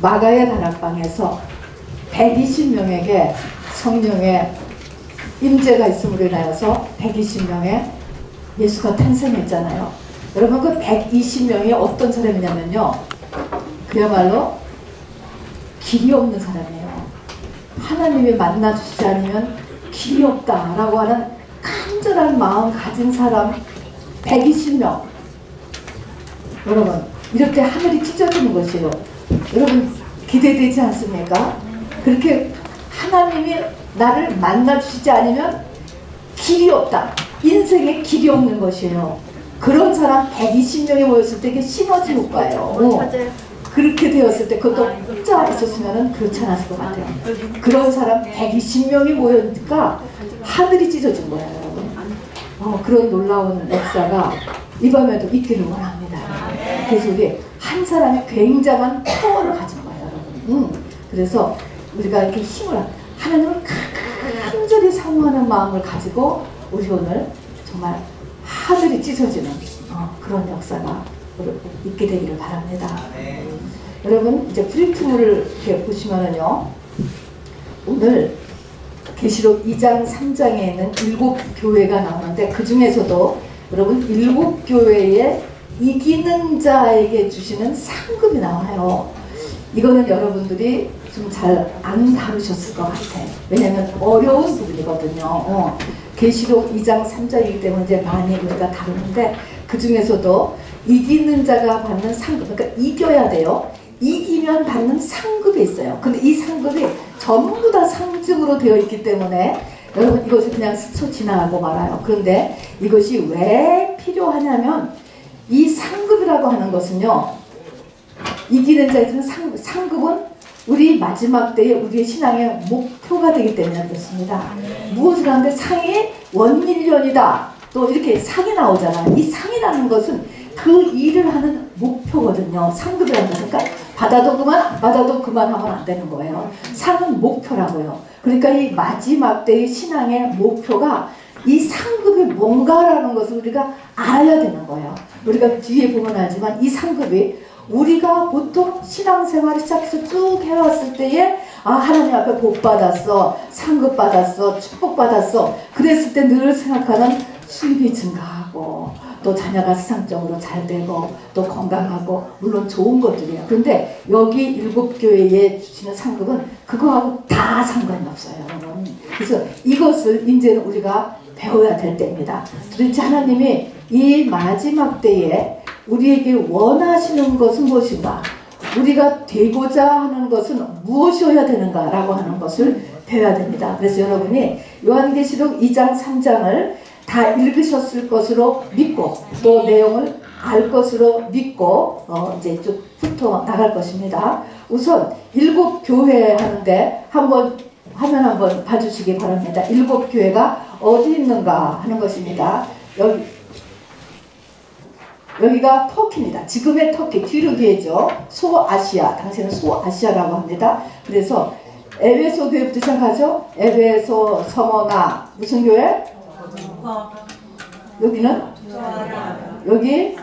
마가의 다락방에서 120명에게 성령의 임재가 있음으로 인하여서 120명의 예수가 탄생했잖아요. 여러분, 그 120명이 어떤 사람이냐면요, 그야말로 길이 없는 사람이에요. 하나님이 만나주시지 않으면 길이 없다라고 하는 간절한 마음 가진 사람 120명. 여러분, 이렇게 하늘이 찢어지는 것이에요. 여러분, 기대되지 않습니까? 그렇게 하나님이 나를 만나주시지 않으면 길이 없다, 인생에 길이 없는 것이에요. 그런 사람 120명이 모였을 때 이게 시너지 효과예요. 그렇게 되었을 때, 그것도 혼자 있었으면 그렇지 않았을 것 같아요. 그런 사람 120명이 모여니까 하늘이 찢어진 거예요, 여러분. 그런 놀라운 역사가 이 밤에도 있기를 원합니다. 그래서 우리 한 사람이 굉장한 파워를 가진 거예요, 여러분. 그래서 우리가 이렇게 힘을, 하나님을 간절히 사모하는 마음을 가지고 우리 오늘 정말 하늘이 찢어지는 그런 역사가 있게 되기를 바랍니다. 여러분, 이제 프리트물을 이렇게 보시면은요, 오늘 계시록 2장 3장에 있는 7교회가 나오는데, 그 중에서도 여러분 7교회에 이기는 자에게 주시는 상급이 나와요. 이거는 여러분들이 좀 잘 안 다루셨을 것 같아요. 왜냐하면 어려운 부분이거든요. 계시록 2장 3장이기 때문에 이제 많이 우리가 다루는데, 그 중에서도 이기는 자가 받는 상급, 그러니까 이겨야 돼요. 이기면 받는 상급이 있어요. 근데 이 상급이 전부 다 상징으로 되어 있기 때문에 여러분, 이것을 그냥 스쳐 지나가고 말아요. 그런데 이것이 왜 필요하냐면, 이 상급이라고 하는 것은요, 이기는 자에게는 상급은 우리 마지막 때에 우리의 신앙의 목표가 되기 때문에 그렇습니다. 무엇을 하는데 상이 원밀련이다, 또 이렇게 상이 나오잖아요. 이 상이라는 것은 그 일을 하는 목표거든요. 상급이라는 것은, 그러니까 받아도 그만, 안 받아도 그만하면 안 되는 거예요. 상은 목표라고요. 그러니까 이 마지막 때의 신앙의 목표가 이 상급이 뭔가라는 것을 우리가 알아야 되는 거예요. 우리가 뒤에 보면 알지만 이 상급이 우리가 보통 신앙생활을 시작해서 쭉 해왔을 때에 하나님 앞에 복 받았어, 상급 받았어, 축복 받았어, 그랬을 때 늘 생각하는 수입이 증가하고 또 자녀가 세상적으로 잘 되고 또 건강하고, 물론 좋은 것들이에요. 그런데 여기 7교회에 주시는 상급은 그거하고 다 상관이 없어요, 여러분. 그래서 이것을 이제는 우리가 배워야 될 때입니다. 도대체 하나님이 이 마지막 때에 우리에게 원하시는 것은 무엇인가? 우리가 되고자 하는 것은 무엇이어야 되는가? 라고 하는 것을 배워야 됩니다. 그래서 여러분이 요한계시록 2장 3장을 다 읽으셨을 것으로 믿고, 또 내용을 알 것으로 믿고 이제 쭉 훑어 나갈 것입니다. 우선 7교회 하는데 한번 화면 한번 봐주시기 바랍니다. 7교회가 어디 있는가 하는 것입니다. 여기가 터키입니다. 지금의 터키, 뒤로 뒤에죠. 소아시아, 당시에는 소아시아라고 합니다. 그래서 에베소 교회부터 시작하죠. 에베소, 서머나, 무슨 교회? 여기는? 여기?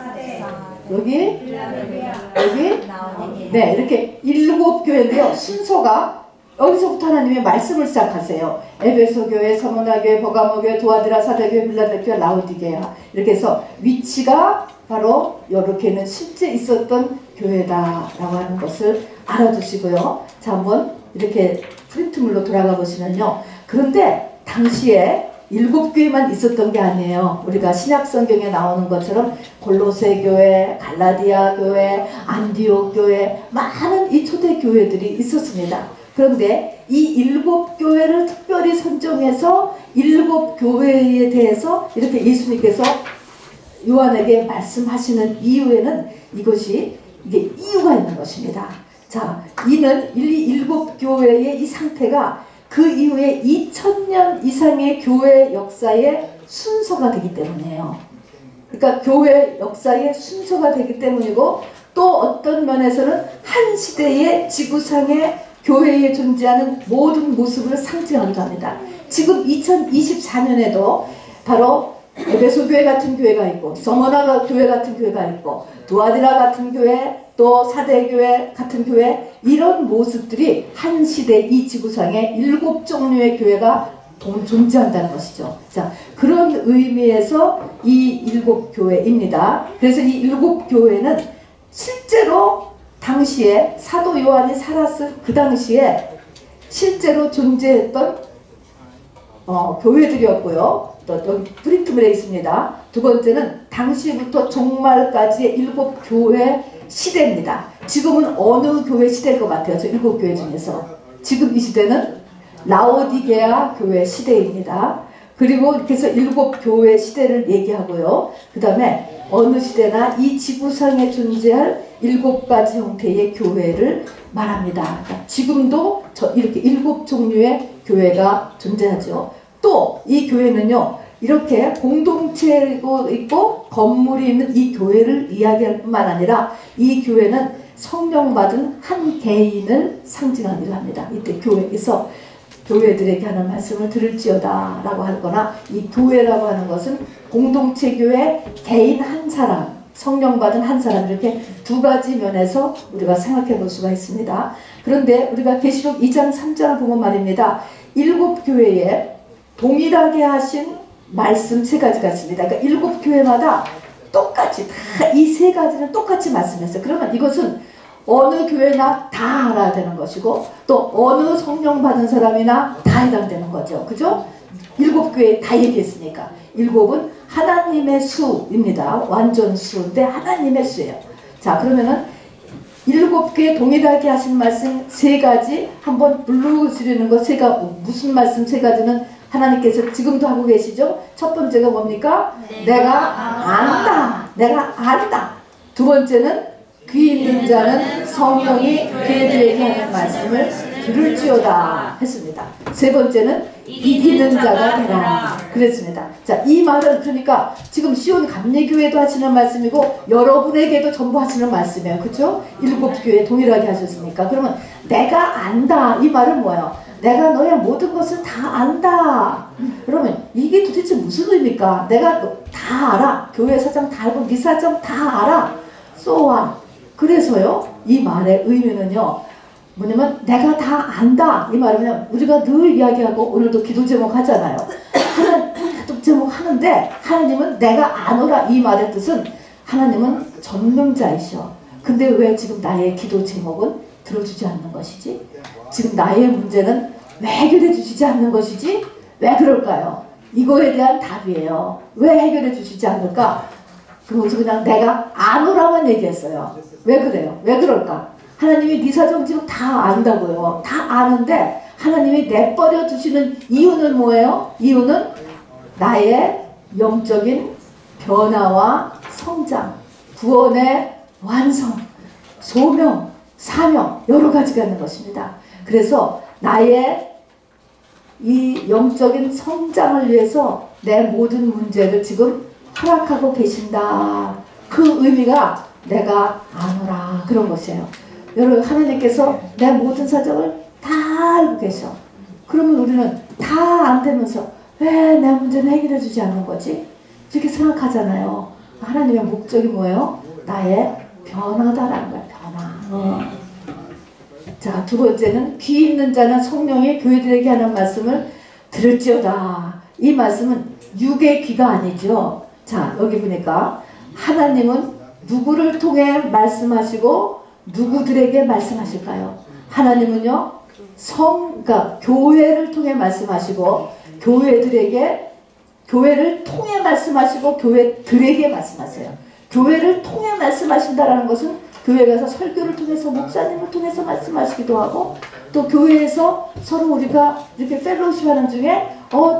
네, 이렇게 7교회인데요. 순서가 여기서부터 하나님의 말씀을 시작하세요. 에베소 교회, 서머나 교회, 버가모 교회, 도아드라, 사대 교회, 빌라델피아, 라오디게아. 이렇게 해서 위치가 바로 이렇게는 실제 있었던 교회다라고 하는 것을 알아두시고요. 자, 한번 이렇게 프린트물로 돌아가 보시면요. 그런데 당시에 7교회만 있었던 게 아니에요. 우리가 신약 성경에 나오는 것처럼 골로새 교회, 갈라디아 교회, 안디옥 교회, 많은 이 초대 교회들이 있었습니다. 그런데 이 7교회를 특별히 선정해서 7교회에 대해서 이렇게 예수님께서 요한에게 말씀하시는 이유에는 이게 이유가 있는 것입니다. 자, 이는 7교회의 이 상태가 그 이후에 2000년 이상의 교회 역사의 순서가 되기 때문이에요. 그러니까 교회 역사의 순서가 되기 때문이고, 또 어떤 면에서는 한 시대의 지구상의 교회에 존재하는 모든 모습을 상징하기도 합니다. 지금 2024년에도 바로 에베소 교회 같은 교회가 있고, 서머나 교회 같은 교회가 있고, 두아디라 같은 교회, 또 사대교회 같은 교회, 이런 모습들이 한 시대 이 지구상에 7종류의 교회가 존재한다는 것이죠. 자, 그런 의미에서 이 7교회입니다. 그래서 이 7교회는 실제로 당시에 사도 요한이 살았을 그 당시에 실제로 존재했던 교회들이었고요. 또 여기 프린트물에 있습니다. 두 번째는 당시부터 종말까지의 7교회 시대입니다. 지금은 어느 교회 시대일 것 같아요? 저 7교회 중에서. 지금 이 시대는 라오디게아 교회 시대입니다. 그리고 이렇게 해서 7교회 시대를 얘기하고요. 그 다음에 어느 시대나 이 지구상에 존재할 7가지 형태의 교회를 말합니다. 그러니까 지금도 이렇게 7종류의 교회가 존재하죠. 또 이 교회는요, 이렇게 공동체고 있고 건물이 있는 이 교회를 이야기할 뿐만 아니라 이 교회는 성령 받은 한 개인을 상징하기도 합니다. 이때 교회에서 교회들에게 하는 말씀을 들을지어다 라고 하거나, 이 교회라고 하는 것은 공동체 교회 개인 한 사람, 성령 받은 한 사람, 이렇게 두 가지 면에서 우리가 생각해 볼 수가 있습니다. 그런데 우리가 계시록 2장 3장을 보면 말입니다. 7교회에 동일하게 하신 말씀 3가지가 있습니다. 그러니까 7교회마다 똑같이 다 이 3가지는 똑같이 말씀했어요. 그러면 이것은 어느 교회나 다 알아야 되는 것이고, 또 어느 성령 받은 사람이나 다 해당되는 거죠. 그죠? 7교회 다 얘기했으니까. 7은 하나님의 수입니다. 완전 수인데 하나님의 수예요. 자, 그러면은 7교회 동일하게 하신 말씀 3가지 한번 불러드리는 것, 무슨 말씀 3가지는 하나님께서 지금도 하고 계시죠? 첫 번째가 뭡니까? 내가 안다. 내가 안다. 두 번째는 귀 있는 자는 성령이 그들에게 하는 말씀을 들을지어다 했습니다. 세 번째는 이기는 자가 되라 그랬습니다. 자, 이 말은 그러니까 지금 시온 감리교회도 하시는 말씀이고 여러분에게도 전부 하시는 말씀이에요. 그렇죠? 7교회 동일하게 하셨으니까. 그러면 내가 안다, 이 말은 뭐예요? 내가 너의 모든 것을 다 안다. 그러면 이게 도대체 무슨 의미입니까? 내가 다 알아. 교회 사정 다 알고 네 사정 다 알아. So what? 그래서요, 이 말의 의미는요, 뭐냐면 내가 다 안다. 이 말이면 우리가 늘 이야기하고 오늘도 기도 제목 하잖아요. 기도 제목 하는데 하나님은 내가 아노라, 이 말의 뜻은 하나님은 전능자이셔. 근데 왜 지금 나의 기도 제목은 들어주지 않는 것이지? 지금 나의 문제는 왜 해결해 주시지 않는 것이지? 왜 그럴까요? 이거에 대한 답이에요. 왜 해결해 주시지 않을까? 그러면서 그냥 내가 아노라만 얘기했어요. 왜 그래요? 왜 그럴까? 하나님이 네 사정 지금 다 안다고요. 다 아는데 하나님이 내버려 두시는 이유는 뭐예요? 이유는 나의 영적인 변화와 성장, 구원의 완성, 소명, 사명, 여러 가지가 있는 것입니다. 그래서 나의 이 영적인 성장을 위해서 내 모든 문제를 지금 허락하고 계신다. 그 의미가 내가 아노라, 그런 것이에요. 여러분, 하나님께서 내 모든 사정을 다 알고 계셔. 그러면 우리는 다 안 되면서 왜 내 문제는 해결해 주지 않는 거지? 이렇게 생각하잖아요. 하나님의 목적이 뭐예요? 나의 변화다라는 거야. 변화. 자, 두 번째는 귀 있는 자는 성령이 교회들에게 하는 말씀을 들을지어다. 이 말씀은 육의 귀가 아니죠. 자, 여기 보니까 하나님은 누구를 통해 말씀하시고 누구들에게 말씀하실까요? 하나님은요, 그러니까 교회를 통해 말씀하시고 교회를 통해 말씀하시고 교회들에게 말씀하세요. 교회를 통해 말씀하신다라는 것은 교회 가서 설교를 통해서 목사님을 통해서 말씀하시기도 하고, 또 교회에서 서로 우리가 이렇게 펠로우십 하는 중에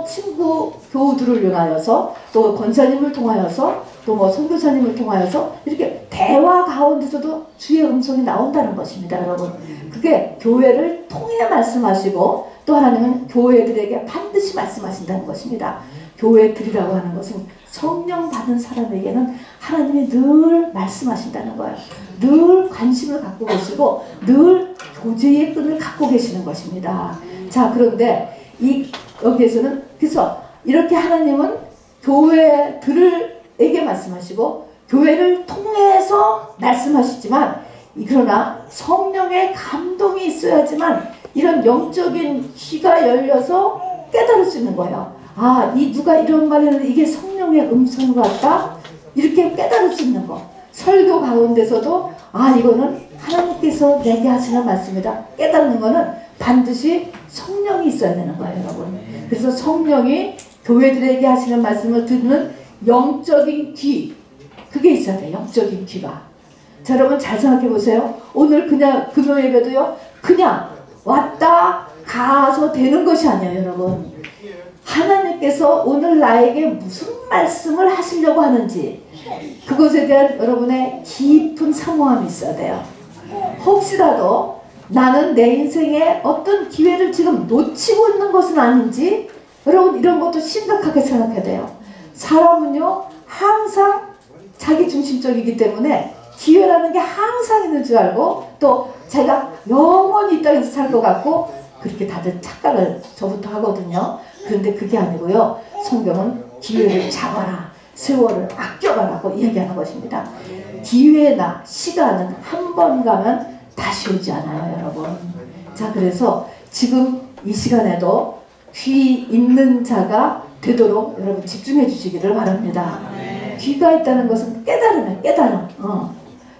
친구 교우들을 위하여서, 또 권사님을 통하여서, 또 뭐 선교사님을 통하여서 이렇게 대화 가운데서도 주의 음성이 나온다는 것입니다, 여러분. 그게 교회를 통해 말씀하시고, 또 하나님은 교회들에게 반드시 말씀하신다는 것입니다. 교회들이라고 하는 것은 성령 받은 사람에게는 하나님이 늘 말씀하신다는 거예요. 늘 관심을 갖고 계시고 늘 교제의 끈을 갖고 계시는 것입니다. 자, 그런데 여기에서는 그래서 이렇게 하나님은 교회들에게 말씀하시고 교회를 통해서 말씀하시지만, 그러나 성령의 감동이 있어야지만 이런 영적인 귀가 열려서 깨달을 수 있는 거예요. 아, 이 누가 이런 말 했는데 이게 성령의 음성 같다? 이렇게 깨달을 수 있는 거. 설교 가운데서도 아, 이거는 하나님께서 내게 하시는 말씀이다. 깨닫는 거는 반드시 성령이 있어야 되는 거예요, 여러분. 그래서 성령이 교회들에게 하시는 말씀을 듣는 영적인 귀, 그게 있어야 돼요. 영적인 귀가. 자, 여러분 잘 생각해 보세요. 오늘 그냥 금요 예배도요, 그냥 왔다 가서 되는 것이 아니에요, 여러분. 하나님께서 오늘 나에게 무슨 말씀을 하시려고 하는지, 그것에 대한 여러분의 깊은 사모함이 있어야 돼요. 혹시라도 나는 내 인생에 어떤 기회를 지금 놓치고 있는 것은 아닌지, 여러분 이런 것도 심각하게 생각해야 돼요. 사람은요 항상 자기 중심적이기 때문에 기회라는 게 항상 있는 줄 알고, 또 제가 영원히 이 땅에서 살 것 같고, 그렇게 다들 착각을 저부터 하거든요. 그런데 그게 아니고요, 성경은 기회를 잡아라, 세월을 아껴라라고 이야기하는 것입니다. 기회나 시간은 한 번 가면 다시 오지 않아요, 여러분. 자, 그래서 지금 이 시간에도 귀 있는 자가 되도록 여러분 집중해 주시기를 바랍니다. 귀가 있다는 것은 깨달으면 깨달음.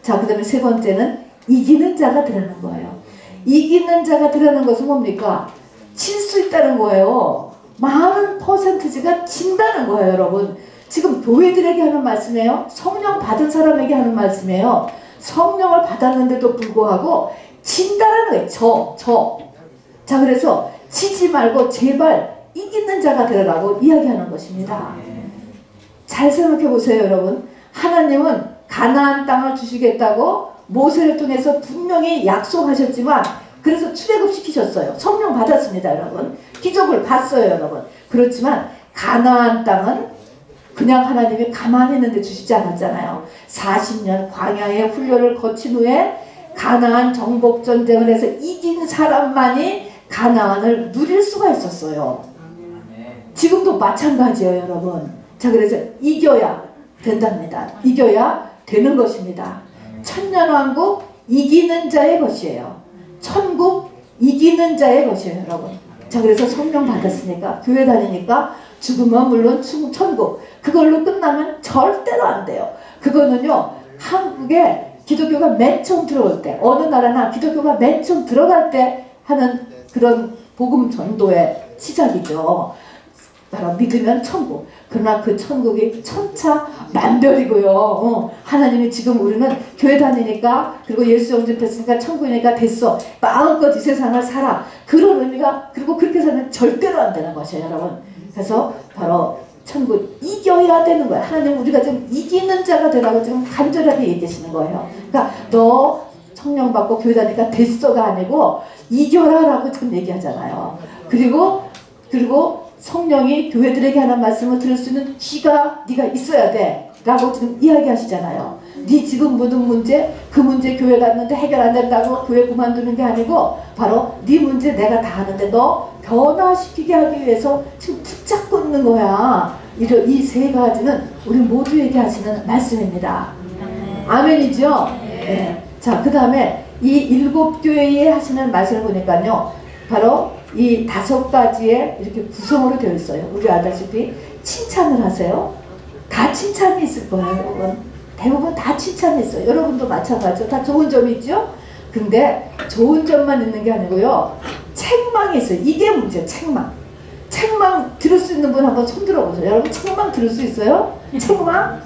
자, 그 다음에 세 번째는 이기는 자가 되라는 거예요. 이기는 자가 되라는 것은 뭡니까? 질 수 있다는 거예요. 많은 퍼센트지가 진다는 거예요, 여러분. 지금 교회들에게 하는 말씀이에요. 성령 받은 사람에게 하는 말씀이에요. 성령을 받았는데도 불구하고 진다라는 거예요. 자, 그래서 지지 말고 제발 이기는 자가 되라고 이야기하는 것입니다. 잘 생각해 보세요, 여러분. 하나님은 가나안 땅을 주시겠다고 모세를 통해서 분명히 약속하셨지만, 그래서 출애굽시키셨어요. 성령 받았습니다, 여러분. 기적을 봤어요, 여러분. 그렇지만 가나안 땅은 그냥 하나님이 가만히 있는데 주시지 않았잖아요. 40년 광야의 훈련을 거친 후에 가나안 정복전쟁을 해서 이긴 사람만이 가나안을 누릴 수가 있었어요. 지금도 마찬가지예요, 여러분. 자, 그래서 이겨야 된답니다. 이겨야 되는 것입니다. 천년왕국 이기는 자의 것이에요. 천국 이기는 자의 것이에요, 여러분. 자, 그래서 성령 받았으니까, 교회 다니니까 죽으면 물론 천국, 그걸로 끝나면 절대로 안 돼요. 그거는요, 한국에 기독교가 맨 처음 들어올 때, 어느 나라나 기독교가 맨 처음 들어갈 때 하는 그런 복음 전도의 시작이죠. 바로 믿으면 천국. 그러나 그 천국이 천차만별이고요. 하나님이 지금 우리는 교회 다니니까, 그리고 예수 영접했으니까 천국이니까 됐어, 마음껏 이 세상을 살아, 그런 의미가, 그리고 그렇게 살면 절대로 안 되는 것이에요, 여러분. 그래서 바로 천국 이겨야 되는 거예요. 하나님 우리가 지금 이기는 자가 되라고 지금 간절하게 얘기하시는 거예요. 그러니까 너 성령 받고 교회 다니니까 됐어가 아니고 이겨라라고 지금 얘기하잖아요. 그리고 성령이 교회들에게 하는 말씀을 들을 수 있는 귀가 네가 있어야 돼 라고 지금 이야기하시잖아요. 네 지금 모든 문제, 그 문제 교회 갔는데 해결 안 된다고 교회 그만두는 게 아니고, 바로 네 문제 내가 다 하는데 너 변화시키게 하기 위해서 지금 붙잡고 있는 거야. 이 세 가지는 우리 모두에게 하시는 말씀입니다. 아멘이죠? 네. 자, 그 다음에 이 7교회에 하시는 말씀을 보니까요, 바로 이 5가지의 이렇게 구성으로 되어 있어요. 우리 알다시피 칭찬을 하세요. 다 칭찬이 있을 거예요, 여러분. 대부분 다 칭찬이 있어요. 여러분도 마찬가지죠. 다 좋은 점이 있죠? 근데 좋은 점만 있는 게 아니고요, 책망이 있어요. 이게 문제예요, 책망. 책망 들을 수 있는 분 한번 손 들어보세요. 여러분 책망 들을 수 있어요? 책망?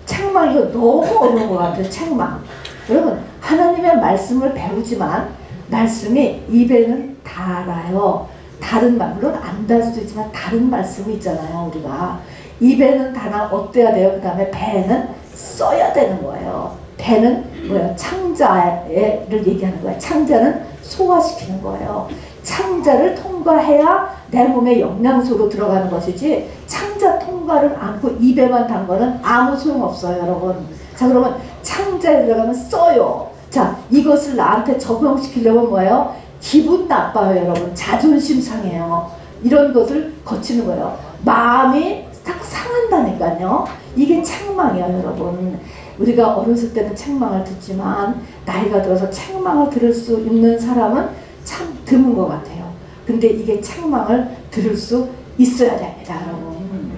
책망 이거 너무 어려운 것 같아요, 책망. 여러분, 하나님의 말씀을 배우지만 말씀이 입에는 달아요. 다른 말, 물론 안 달 수도 있지만 다른 말씀이 있잖아요, 우리가. 입에는 달아 어때야 돼요? 그 다음에 배는 써야 되는 거예요. 배는 뭐예요? 창자를 얘기하는 거예요. 창자는 소화시키는 거예요. 창자를 통과해야 내 몸에 영양소로 들어가는 것이지, 창자 통과를 않고 입에만 단 거는 아무 소용없어요, 여러분. 자, 그러면 창자에 들어가면 써요. 자, 이것을 나한테 적용시키려면 뭐예요? 기분 나빠요, 여러분. 자존심 상해요. 이런 것을 거치는 거예요. 마음이 자꾸 상하는 쏟는다니까요. 이게 책망이에요, 여러분. 우리가 어렸을 때는 책망을 듣지만 나이가 들어서 책망을 들을 수 있는 사람은 참 드문 것 같아요. 근데 이게 책망을 들을 수 있어야 됩니다, 여러분.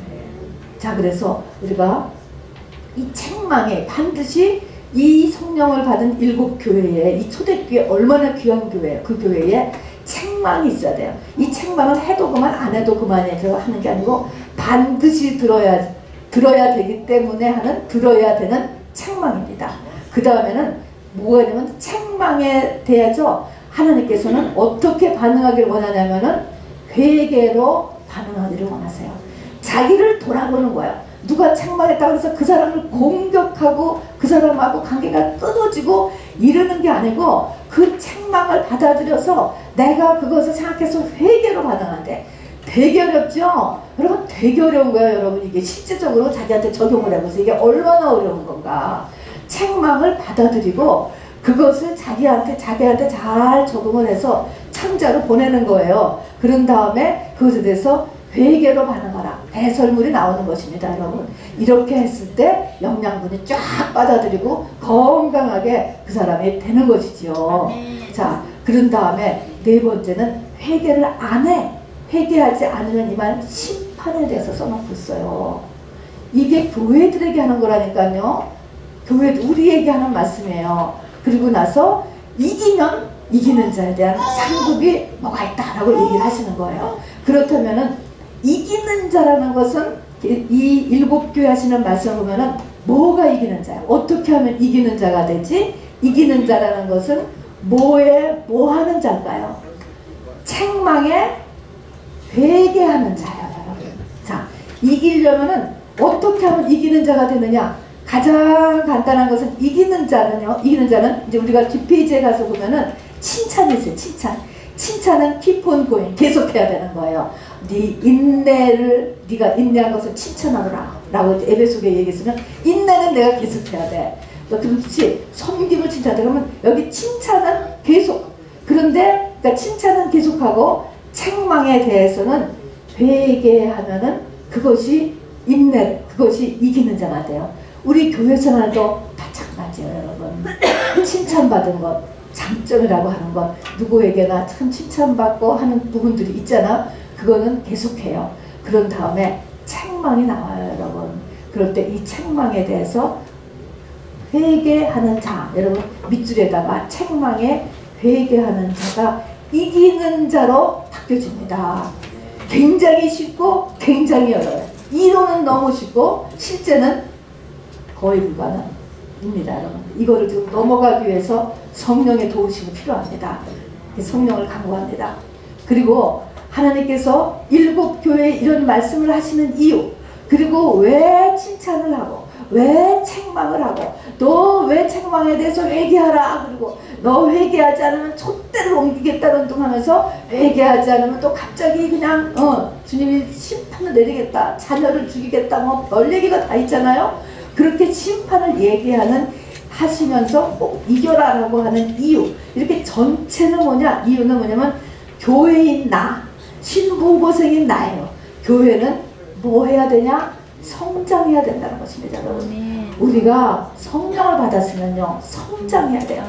자, 그래서 우리가 이 책망에 반드시 이 성령을 받은 7교회에, 이 초대교회 얼마나 귀한 교회예요. 그 교회에 책망이 있어야 돼요. 이 책망은 해도 그만 안 해도 그만해서 하는 게 아니고 반드시 들어야 되기 때문에 하는, 들어야 되는 책망입니다. 그 다음에는 뭐가 있냐면 책망에 대해서 하나님께서는 어떻게 반응하기를 원하냐면은 회개로 반응하기를 원하세요. 자기를 돌아보는 거예요. 누가 책망했다고 해서 그 사람을 공격하고 그 사람하고 관계가 끊어지고 이러는 게 아니고 그 책망을 받아들여서 내가 그것을 생각해서 회개로 반응한대. 되게 어렵죠? 여러분, 되게 어려운 거예요. 여러분, 이게 실제적으로 자기한테 적용을 해보세요. 이게 얼마나 어려운 건가. 책망을 받아들이고 그것을 자기한테 잘 적응을 해서 창자로 보내는 거예요. 그런 다음에 그것에 대해서 회개로 반응하라. 배설물이 나오는 것입니다, 여러분. 이렇게 했을 때 영양분이 쫙 받아들이고 건강하게 그 사람이 되는 것이죠. 자, 그런 다음에 네 번째는 회개를 안 해. 회개하지 않으면 이만 심판에 대해서 써놓고 있어요. 이게 교회들에게 하는 거라니까요. 우리에게 하는 말씀이에요. 그리고 나서 이기면 이기는 자에 대한 상급이 뭐가 있다라고 얘기를 하시는 거예요. 그렇다면은 이기는 자라는 것은 이 7교회 하시는 말씀을 보면은 뭐가 이기는 자야? 어떻게 하면 이기는 자가 되지? 이기는 자라는 것은 뭐 하는 자일까요? 책망에 회개하는 자예요, 여러분. 자, 이기려면은 어떻게 하면 이기는 자가 되느냐? 가장 간단한 것은 이기는 자는 이제 우리가 뒷페이지에 가서 보면은 칭찬이 있어요. 칭찬은 keep on going, 계속해야 되는 거예요. 네가 인내한 것을 칭찬하노라 라고 에베소서에 얘기했으면 인내는 내가 계속해야 돼. 그렇지, 섬김을 칭찬하다 그러면 여기 칭찬은 계속. 그런데 그러니까 칭찬은 계속하고 책망에 대해서는 회개하면은 그것이 그것이 이기는 자가 돼요. 우리 교회 생활도 마찬가지예요, 여러분. 칭찬받은 것, 장점이라고 하는 것, 누구에게나 참 칭찬받고 하는 부분들이 있잖아. 그거는 계속해요. 그런 다음에 책망이 나와요, 여러분. 그럴 때 이 책망에 대해서 회개하는 자, 여러분 밑줄에다가 책망에 회개하는 자가 이기는 자로 바뀌어집니다. 굉장히 쉽고 굉장히 어려워요. 이론은 너무 쉽고 실제는 거의 불가능입니다, 여러분. 이거를 좀 넘어가기 위해서 성령의 도우심이 필요합니다. 성령을 간구합니다. 그리고 하나님께서 7교회에 이런 말씀을 하시는 이유, 그리고 왜 칭찬을 하고 왜 책망을 하고 너 왜 책망에 대해서 회개하라, 그리고 너 회개하지 않으면 촛대를 옮기겠다는 둥 하면서 회개하지 않으면 또 갑자기 그냥 주님이 심판을 내리겠다, 자녀를 죽이겠다, 뭐 별 얘기가 다 있잖아요. 그렇게 심판을 하시면서 꼭 이겨라라고 하는 이유, 이렇게 전체는 이유는 뭐냐면 교회인 나, 신부고생인 나예요. 교회는 뭐 해야 되냐? 성장해야 된다는 것입니다, 여러분. 우리가 성령을 받았으면요, 성장해야 돼요.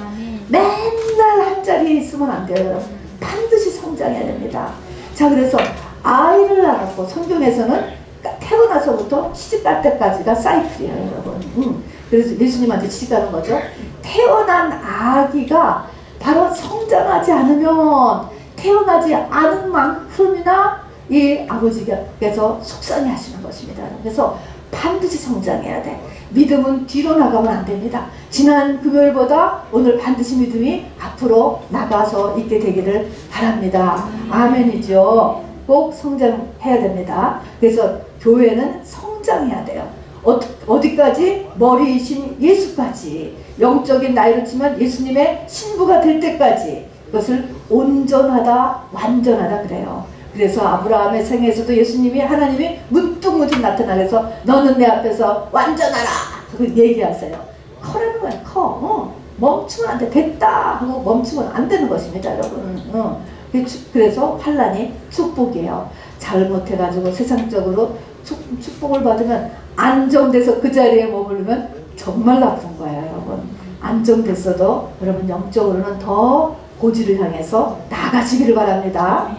맨날 한 자리에 있으면 안 돼요, 여러분. 반드시 성장해야 됩니다. 자, 그래서 아이를 낳았고, 성경에서는 태어나서부터 시집갈 때까지가 사이클이에요, 여러분. 그래서 예수님한테 시집가는 거죠. 태어난 아기가 바로 성장하지 않으면 태어나지 않은 만큼이나 이 아버지께서 속상해 하시는 것입니다. 그래서 반드시 성장해야 돼. 믿음은 뒤로 나가면 안 됩니다. 지난 금요일보다 오늘 반드시 믿음이 앞으로 나가서 있게 되기를 바랍니다. 아멘이죠. 꼭 성장해야 됩니다. 그래서 교회는 성장해야 돼요. 어디까지? 머리이신 예수까지. 영적인 나이로 치면 예수님의 신부가 될 때까지. 그것을 온전하다, 완전하다 그래요. 그래서 아브라함의 생애에서도 예수님이, 하나님이 문득문득 나타나서 너는 내 앞에서 완전하라 그 얘기하세요. 커라는 거야, 커. 멈추면 안 돼. 됐다 하고 멈추면 안 되는 것입니다, 여러분. 그래서 환난이 축복이에요. 잘못해가지고 세상적으로 축복을 받으면 안정돼서 그 자리에 머무르면 정말 나쁜 거예요, 여러분. 안정됐어도 여러분 영적으로는 더 고지를 향해서 나가시기를 바랍니다.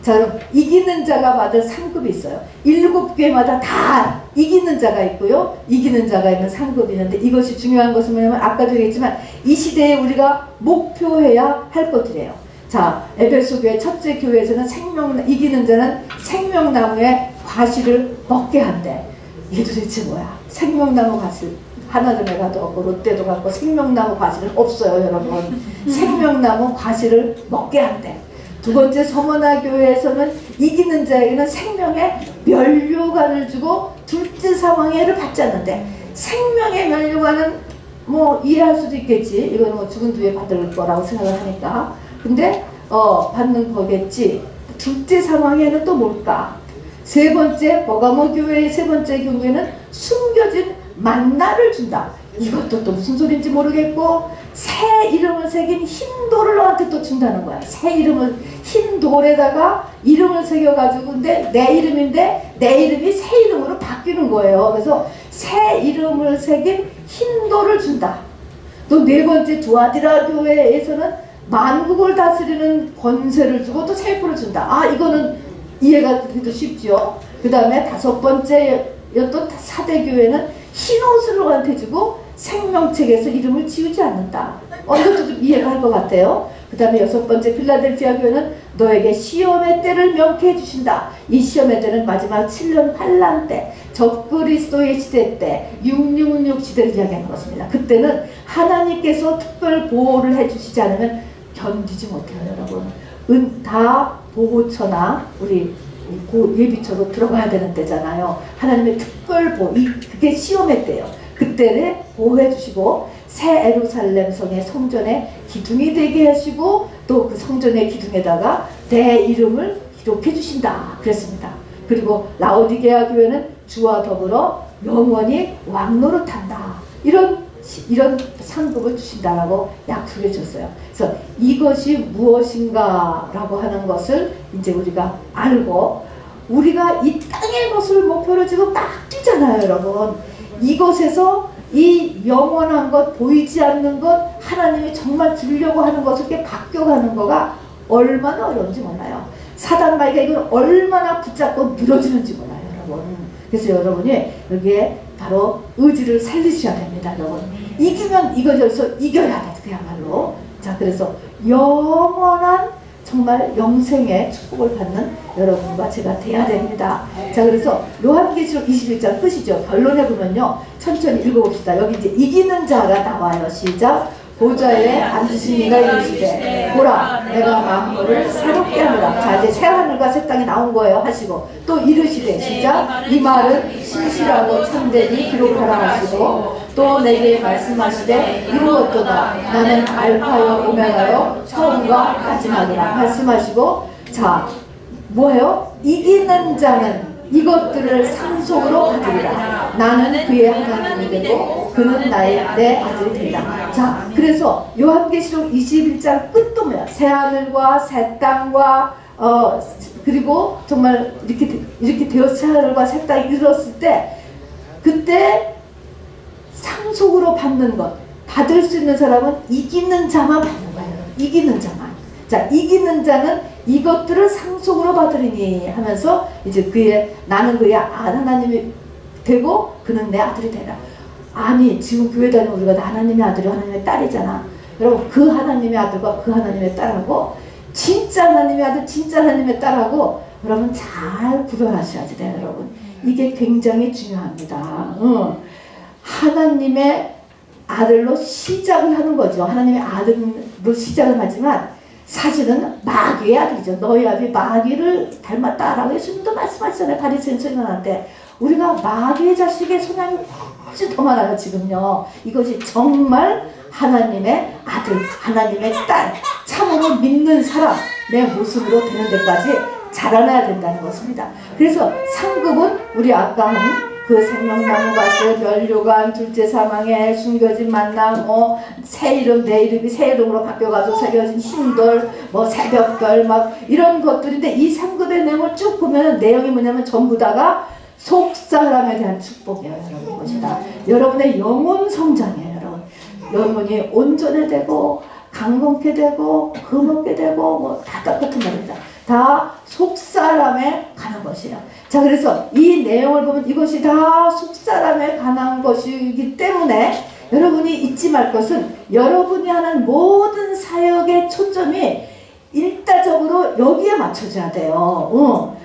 자, 그럼 이기는 자가 받을 상급이 있어요. 7교회마다 다 이기는 자가 있고요. 이기는 자가 있는 상급이 있는데, 이것이 중요한 것은 뭐냐면 아까도 얘기했지만 이 시대에 우리가 목표해야 할 것들이에요. 자, 에베소 교회 첫째 교회에서는 이기는 자는 생명나무의 과실을 먹게 한대. 이게 도대체 뭐야? 생명나무 과실. 하나점에 가도 없고 롯데도 갔고 생명나무 과실은 없어요, 여러분. 생명나무 과실을 먹게 한대. 두 번째, 서머나 교회에서는 이기는 자에게는 생명의 면류관을 주고 둘째 사망해를 받지 않는데, 생명의 면류관은 뭐 이해할 수도 있겠지. 이거는 뭐 죽은 뒤에 받을 거라고 생각을 하니까. 근데 받는 거겠지. 둘째 사망해는 또 뭘까? 세 번째, 버가모 교회의 세 번째 경우에는 숨겨진 만나를 준다. 이것도 또 무슨 소리인지 모르겠고, 새 이름을 새긴 흰 돌을 너한테 또 준다는 거야. 새 이름을 흰 돌에다가 이름을 새겨가지고, 근데 내 이름인데 내 이름이 새 이름으로 바뀌는 거예요. 그래서 새 이름을 새긴 흰 돌을 준다. 또 네 번째, 두아디라 교회에서는 만국을 다스리는 권세를 주고 또 세포를 준다. 아, 이거는 이해가 되기도 쉽죠. 그 다음에 다섯 번째였던 사대교회는 흰 옷을 너한테 주고 생명책에서 이름을 지우지 않는다. 이것도 좀 이해가 할 것 같아요. 그 다음에 여섯 번째, 필라델피아 교회는 너에게 시험의 때를 명쾌해 주신다. 이 시험의 때는 마지막 7년 환난 때, 적그리스도의 시대 때, 666 시대를 이야기하는 것입니다. 그때는 하나님께서 특별 보호를 해주시지 않으면 견디지 못해요, 여러분. 다 보호처나 우리 예비처로 들어가야 되는 때잖아요. 하나님의 특별 보호, 그게 시험의 때예요. 그때를 보호해 주시고 새 예루살렘 성의 성전에 기둥이 되게 하시고 또 그 성전의 기둥에다가 내 이름을 기록해 주신다 그랬습니다. 그리고 라오디게아 교회는 주와 더불어 영원히 왕노릇한다. 이런 상급을 주신다라고 약속해 줬어요. 그래서 이것이 무엇인가라고 하는 것을 이제 우리가 알고, 우리가 이 땅의 것을 목표로 지금 막 뛰잖아요, 여러분. 이것에서 이 영원한 것, 보이지 않는 것, 하나님이 정말 주려고 하는 것을 이렇게 바뀌어가는 거가 얼마나 어려운지 몰라요. 사단마귀가 이걸 얼마나 붙잡고 늘어지는지 몰라요, 여러분. 그래서 여러분이 여기에 바로 의지를 살리셔야 됩니다, 여러분. 이기면 여기서 이겨야 돼, 그야말로. 자, 그래서 영원한 정말 영생의 축복을 받는 여러분과 제가 돼야 됩니다. 자, 그래서 요한계시록 21장 끝이죠. 결론에 보면요, 천천히 읽어봅시다. 여기 이제 이기는 자가 나와요. 시작. 보좌에 앉으신 이가 이르시되 보라, 내가 만물을 새롭게 하노라. 자, 이제 새 하늘과 새 땅이 나온 거예요. 하시고 또 이르시되, 시작. 이 말은 신실하고 참되니 기록하라 하시고 또 내게 말씀하시되 이루었도다. 나는 알파요 오메가요 처음과 마지막이라 말씀하시고, 자, 뭐예요? 이기는 자는 이것들을 상속으로 받으리라. 나는 그의 하나님이 되고 그는 내 아들이 되리라. 자, 그래서 요한계시록 21장 끝도 뭐야? 새하늘과 새 땅과 그리고 정말 이렇게 되어 새하늘과 새 땅이 이르렀을 때, 그때 상속으로 받는 것, 받을 수 있는 사람은 이기는 자만 받는 거예요. 이기는 자만. 자, 이기는 자는 이것들을 상속으로 받으리니 하면서 이제 나는 그의 하나님이 되고 그는 내 아들이 되라. 아니, 지금 교회 다니는 우리가 하나님의 아들이 하나님의 딸이잖아. 여러분, 그 하나님의 아들과 그 하나님의 딸하고 진짜 하나님의 아들, 진짜 하나님의 딸하고 여러분 잘 구별하셔야지 돼요, 여러분. 이게 굉장히 중요합니다. 하나님의 아들로 시작을 하는 거죠. 하나님의 아들로 시작을 하지만 사실은 마귀의 아들이죠. 너희 아비 마귀를 닮았다라고 예수님도 말씀하시잖아요. 바리새인 소년한테. 우리가 마귀의 자식의 성향이 훨씬 더 많아요, 지금요. 이것이 정말 하나님의 아들, 하나님의 딸, 참으로 믿는 사람의 모습으로 되는 데까지 자라나야 된다는 것입니다. 그래서 상급은 우리 아까 한 그 생명나무 과실, 면류관, 둘째 사망에 숨겨진 만나, 새 이름, 내 이름이 새 이름으로 바뀌어가지고 새겨진 흰돌, 새벽별, 막 이런 것들인데, 이 상급의 내용을 쭉 보면 내용이 뭐냐면 전부 다가 속사람에 대한 축복이에요. 여러분 것이다. 여러분의 영혼 성장이에요. 여러분 영혼이 온전해 되고 강건케 되고 금없게 되고 뭐 다 똑같은 말입니다. 다 속사람에 관한 것이에요. 자, 그래서 이 내용을 보면 이것이 다 속사람에 관한 것이기 때문에 여러분이 잊지 말 것은 여러분이 하는 모든 사역의 초점이 일차적으로 여기에 맞춰져야 돼요.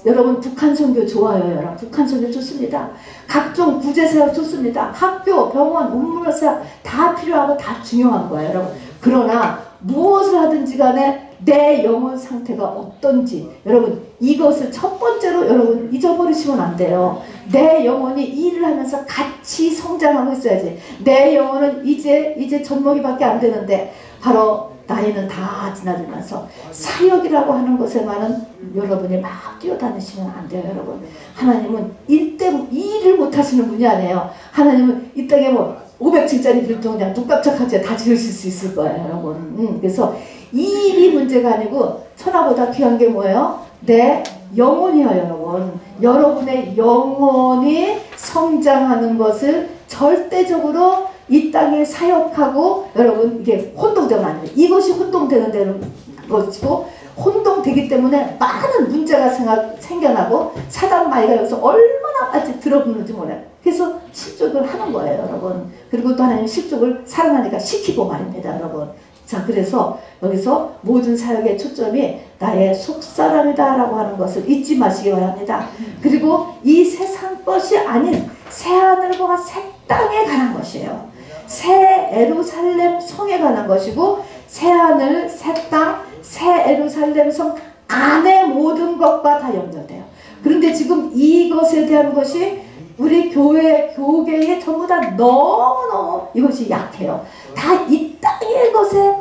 여러분 북한 선교 좋아요. 여러분 북한 선교 좋습니다. 각종 구제사역 좋습니다. 학교, 병원, 운문사역 다 필요하고 다 중요한 거예요. 여러분. 그러나 무엇을 하든지 간에 내 영혼 상태가 어떤지 여러분 이것을 첫 번째로 여러분 잊어버리시면 안 돼요. 내 영혼이 일을 하면서 같이 성장하고 있어야지. 내 영혼은 이제 젖먹이밖에 안 되는데 바로 나이는 다 지나들면서 사역이라고 하는 것에만은 여러분이 막 뛰어다니시면 안 돼요. 여러분 하나님은 일을 못 하시는 분이 아니에요. 하나님은 이 땅에 뭐 500층짜리 빌딩 그냥 눈 깜짝하지 다 지으실 수 있을 거예요. 여러분 그래서 이 일이 문제가 아니고 천하보다 귀한 게 뭐예요? 내 영혼이에요. 여러분 여러분의 영혼이 성장하는 것을 절대적으로 이 땅에 사역하고 여러분 이게 혼동되면 안 돼요. 이것이 혼동되는 것이고 혼동되기 때문에 많은 문제가 생겨나고 사단 마귀가 여기서 얼마나 같이 들어붙는지 몰라요. 그래서 실족을 하는 거예요. 여러분 그리고 또 하나님 실족을 사랑하니까 시키고 말입니다. 여러분 자 그래서 여기서 모든 사역의 초점이 나의 속사람이다 라고 하는 것을 잊지 마시기 바랍니다. 그리고 이 세상 것이 아닌 새하늘과 새 땅에 관한 것이에요. 새 예루살렘 성에 관한 것이고 새하늘, 새 땅, 새 예루살렘 성 안에 모든 것과 다 연결돼요. 그런데 지금 이것에 대한 것이 우리 교계에 전부 다 너무너무 이것이 약해요. 다 이 땅의 것에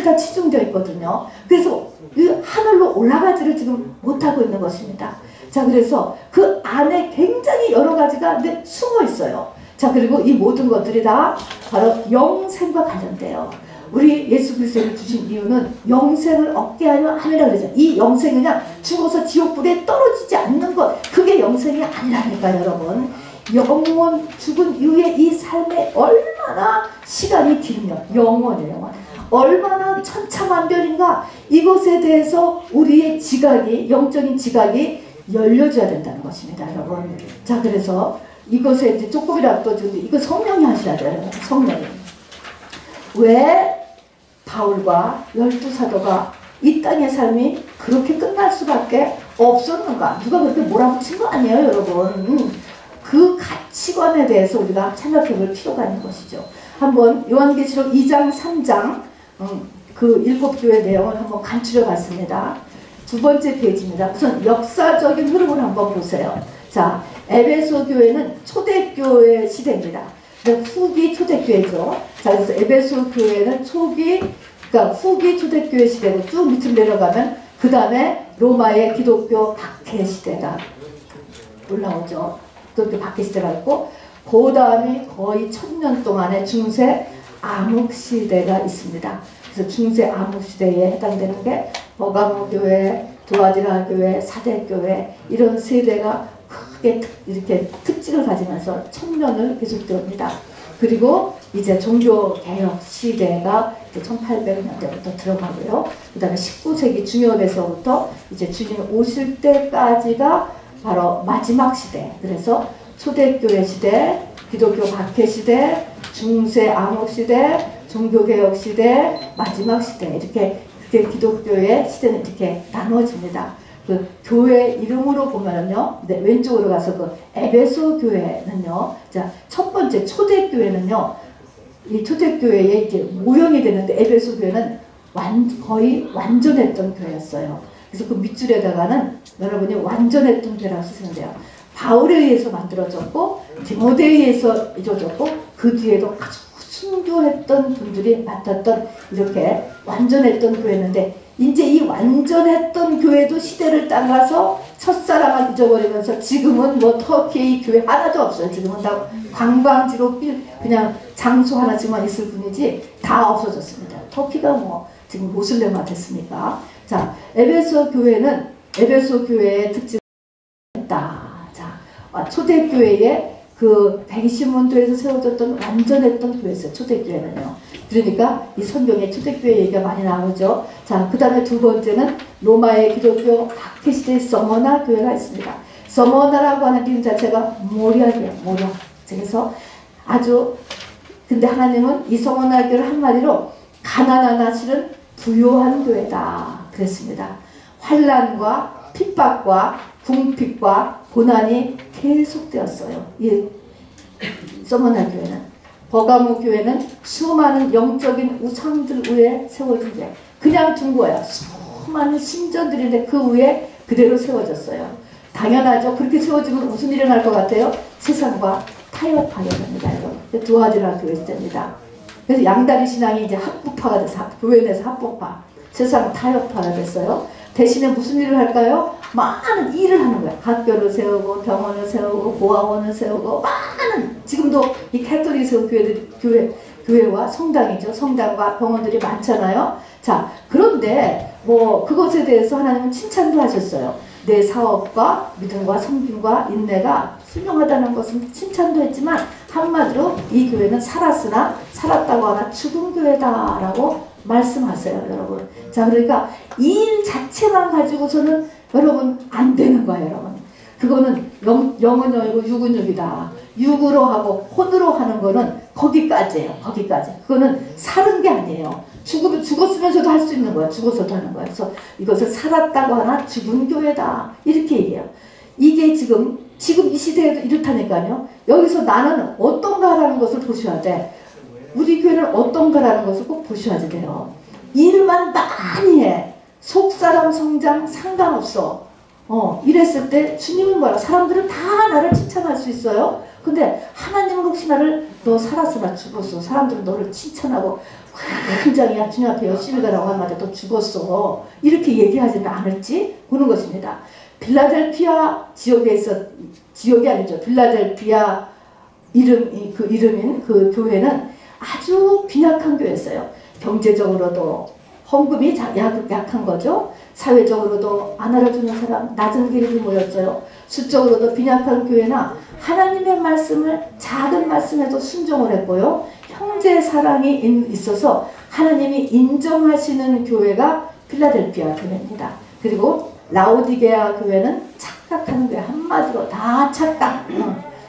다 치중되어 있거든요. 그래서 이 하늘로 올라가지를 지금 못하고 있는 것입니다. 자 그래서 그 안에 굉장히 여러 가지가 숨어 있어요. 자 그리고 이 모든 것들이 다 바로 영생과 관련돼요. 우리 예수 그리스도를 주신 이유는 영생을 얻게 하려 함이라 그러죠. 이 영생은 그냥 죽어서 지옥불에 떨어지지 않는 것 그게 영생이 아니라니까요. 여러분 영원 죽은 이후에 이 삶에 얼마나 시간이 길면 영원이에요. 영원. 얼마나 천차만별인가 이것에 대해서 우리의 지각이 영적인 지각이 열려져야 된다는 것입니다. 여러분 자 그래서 이것에 이제 조금이라도 이거 성령이 하셔야 돼요. 성령이. 왜 바울과 12사도가 이 땅의 삶이 그렇게 끝날 수밖에 없었는가? 누가 그렇게 몰아붙인 거 아니에요, 여러분. 그 가치관에 대해서 우리가 생각해 볼 필요가 있는 것이죠. 한번 요한계시록 2장, 3장 그 7교회 내용을 한번 간추려 봤습니다. 두 번째 페이지입니다. 우선 역사적인 흐름을 한번 보세요. 자, 에베소 교회는 초대교회 시대입니다. 후기 초대교회죠. 자, 그래서 에베소 교회는 그러니까 후기 초대교회 시대고 쭉 밑으로 내려가면 그 다음에 로마의 기독교 박해 시대가 올라오죠. 기독교 박해 시대가 있고 그 다음이 거의 1000년 동안의 중세 암흑 시대가 있습니다. 그래서 중세 암흑 시대에 해당되는 게 버가모 교회, 두아디라 교회, 사대 교회 이런 세대가 크게 이렇게 특징을 가지면서 1000년을 계속됩니다. 그리고 이제 종교개혁 시대가 1800년대부터 들어가고요. 그 다음에 19세기 중엽에서부터 이제 주님 오실 때까지가 바로 마지막 시대. 그래서 초대교회 시대, 기독교 박해 시대, 중세 암흑 시대, 종교개혁 시대, 마지막 시대 이렇게 기독교의 시대는 이렇게 나누어집니다. 그 교회 이름으로 보면은요, 네, 왼쪽으로 가서 그 에베소 교회는요, 자, 첫 번째 초대교회는요, 이 초대교회에 이제 모형이 되는데 에베소 교회는 거의 완전했던 교회였어요. 그래서 그 밑줄에다가는 여러분이 완전했던 교회라고 쓰시면 돼요. 바울에 의해서 만들어졌고, 디모데에 의해서 이루어졌고, 그 뒤에도 아주 순교했던 분들이 맡았던 이렇게 완전했던 교회였는데, 이제 이 완전했던 교회도 시대를 따라서 첫사랑을 잊어버리면서 지금은 뭐 터키의 교회 하나도 없어요. 지금은 다 관광지로 그냥 장소 하나씩만 있을 뿐이지 다 없어졌습니다. 터키가 뭐 지금 모슬렘화 됐으니까. 자, 에베소 교회는 에베소 교회의 특징이 있다. 자, 초대교회에 그 120문도에서 세워졌던 완전했던 교회였어요. 초대교회는요. 그러니까 이 성경에 초대교회 얘기가 많이 나오죠. 자, 그 다음에 두 번째는 로마의 기독교 박해시대의 서머나 교회가 있습니다. 서머나라고 하는 이름 자체가 모략이에요. 모략. 그래서 아주 근데 하나님은 이 서머나 교회를 한마디로 가난하나 실은 부요한 교회다 그랬습니다. 환난과 핍박과 궁핍과 고난이 계속되었어요. 이 서머나 교회는. 버가모 교회는 수많은 영적인 우상들 위에 세워진 게 그냥 둔 거예요. 수많은 신전들인데 그 위에 그대로 세워졌어요. 당연하죠. 그렇게 세워지면 무슨 일이 날 것 같아요? 세상과 타협하게 됩니다. 여러분. 두아디라 교회 때입니다. 그래서 양다리 신앙이 이제 합부파가 돼서 교회 내에서 합부파. 세상 타협파가 됐어요. 대신에 무슨 일을 할까요? 많은 일을 하는 거예요. 학교를 세우고 병원을 세우고 고아원을 세우고 많은 지금도 이 캐톨릭 세운 교회와 성당이죠. 성당과 병원들이 많잖아요. 자, 그런데 뭐 그것에 대해서 하나님은 칭찬도 하셨어요. 내 사업과 믿음과 섬김과 인내가 훌륭하다는 것은 칭찬도 했지만 한마디로 이 교회는 살았다고 하나 죽은 교회다라고 말씀하세요, 여러분. 자, 그러니까 일 자체만 가지고서는 여러분 안 되는 거예요, 여러분. 그거는 영은 영이고 육은 육이다. 육으로 하고 혼으로 하는 거는 거기까지예요. 거기까지. 그거는 사는 게 아니에요. 죽었으면서도 할 수 있는 거야. 죽어서도 하는 거야. 그래서 이것을 살았다고 하나 죽은 교회다. 이렇게 얘기해요. 이게 지금 이 시대에도 이렇다니까요. 여기서 나는 어떤가라는 것을 보셔야 돼. 우리 교회는 어떤가라는 것을 꼭 보셔야 돼요. 일만 많이 해. 속사람 성장 상관없어. 이랬을 때 주님은 뭐라 사람들은 다 나를 칭찬할 수 있어요. 근데 하나님은 혹시 너 살았으나 죽었어. 사람들은 너를 칭찬하고 굉장히 주님 앞에 열심히 가라고 하마다 너 죽었어. 이렇게 얘기하지는 않을지 보는 것입니다. 빌라델피아 지역이 아니죠. 빌라델피아 이름인 그 교회는 아주 빈약한 교회였어요. 경제적으로도 헌금이 약한 거죠. 사회적으로도 안 알아주는 사람, 낮은 길이 모였어요. 수적으로도 빈약한 교회나 하나님의 말씀을 작은 말씀에도 순종을 했고요. 형제 사랑이 있어서 하나님이 인정하시는 교회가 필라델피아 교회입니다. 그리고 라오디게아 교회는 착각하는 교회. 한마디로 다 착각.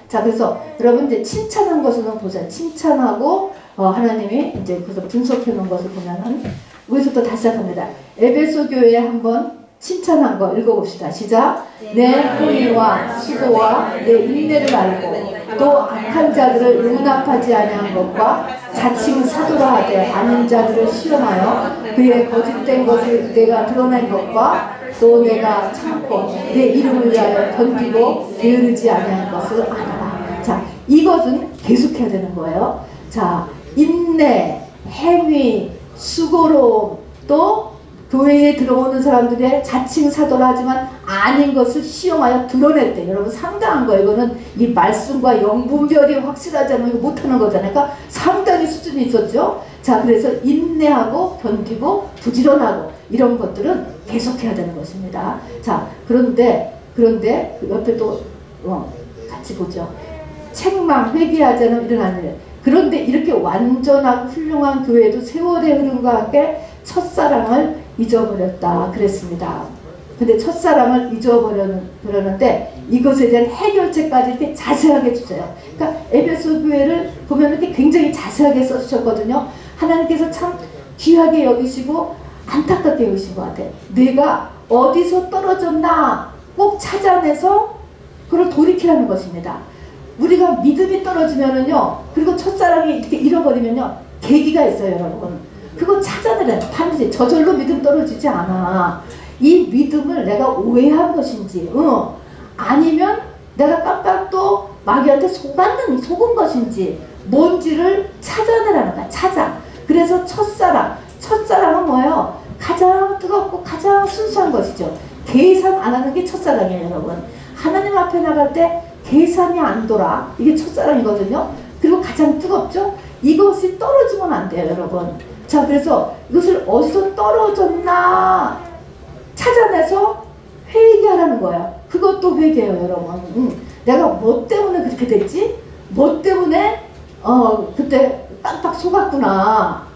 자, 그래서 여러분 이제 칭찬한 것을 보세요. 칭찬하고 하나님이 이제 그래서 분석해 놓은 것을 보면은 여기서부터 다시 시작합니다. 에베소 교회에 한번 칭찬한 거 읽어봅시다. 시작. 내 행위와 수고와 내 인내를 알고 또 악한 자들을 용납하지 아니한 것과 자칭 사도라 하되 아닌 자들을 시험하여 그의 거짓된 것을 내가 드러낸 것과 또 내가 참고 내 이름을 위하여 견디고 게으르지 아니한 것을 알아라. 자, 이것은 계속해야 되는 거예요. 자, 인내, 행위, 수고로움, 또 교회에 들어오는 사람들의 자칭 사도라 하지만 아닌 것을 시험하여 드러냈대. 여러분 상당한 거예요. 이거는 이 말씀과 영분별이 확실하지 않으면 이거 못하는 거잖아요. 그러니까 상당히 수준이 있었죠. 자, 그래서 인내하고 견디고 부지런하고 이런 것들은 계속해야 되는 것입니다. 자, 그런데 옆에 또 같이 보죠. 책망, 회개하지 않으면 일어나는 일. 그런데 이렇게 완전하고 훌륭한 교회도 세월의 흐름과 함께 첫사랑을 잊어버렸다 그랬습니다. 근데 첫사랑을 잊어버렸는데 이것에 대한 해결책까지 이렇게 자세하게 주세요. 그러니까 에베소 교회를 보면 이렇게 굉장히 자세하게 써주셨거든요. 하나님께서 참 귀하게 여기시고 안타깝게 여기신 것 같아요. 내가 어디서 떨어졌나 꼭 찾아내서 그걸 돌이키라는 것입니다. 우리가 믿음이 떨어지면은요, 그리고 첫사랑이 이렇게 잃어버리면요, 계기가 있어요, 여러분. 그거 찾아내라. 반드시 저절로 믿음 떨어지지 않아. 이 믿음을 내가 오해한 것인지, 아니면 내가 깜빡 또 마귀한테 속은 것인지, 뭔지를 찾아내라는 거야. 그래서 첫사랑은 뭐예요? 가장 뜨겁고 가장 순수한 것이죠. 계산 안 하는 게 첫사랑이에요, 여러분. 하나님 앞에 나갈 때 계산이 안 돌아. 이게 첫사랑이거든요. 그리고 가장 뜨겁죠? 이것이 떨어지면 안 돼요, 여러분. 자, 그래서 이것을 어디서 떨어졌나 찾아내서 회개하라는 거야. 그것도 회개예요, 여러분. 내가 뭐 때문에 그렇게 됐지? 뭐 때문에 그때 깜빡 속았구나.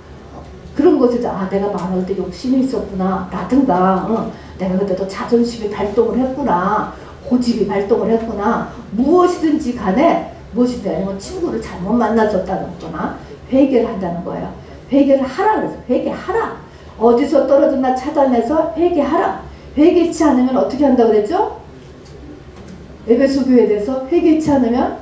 그런 것에 아 내가 많을 때 욕심이 있었구나 라든가 내가 그때도 자존심이 발동을 했구나, 고집이 발동을 했구나, 무엇이든지 간에 무엇이든지 아니면 친구를 잘못 만나줬다는 거나 회개를 한다는 거예요. 회개를 하라 그래서 회개하라. 어디서 떨어졌나 찾아내서 회개하라. 회개치 않으면 어떻게 한다고 그랬죠? 에베소 교회에 대해서 회개치 않으면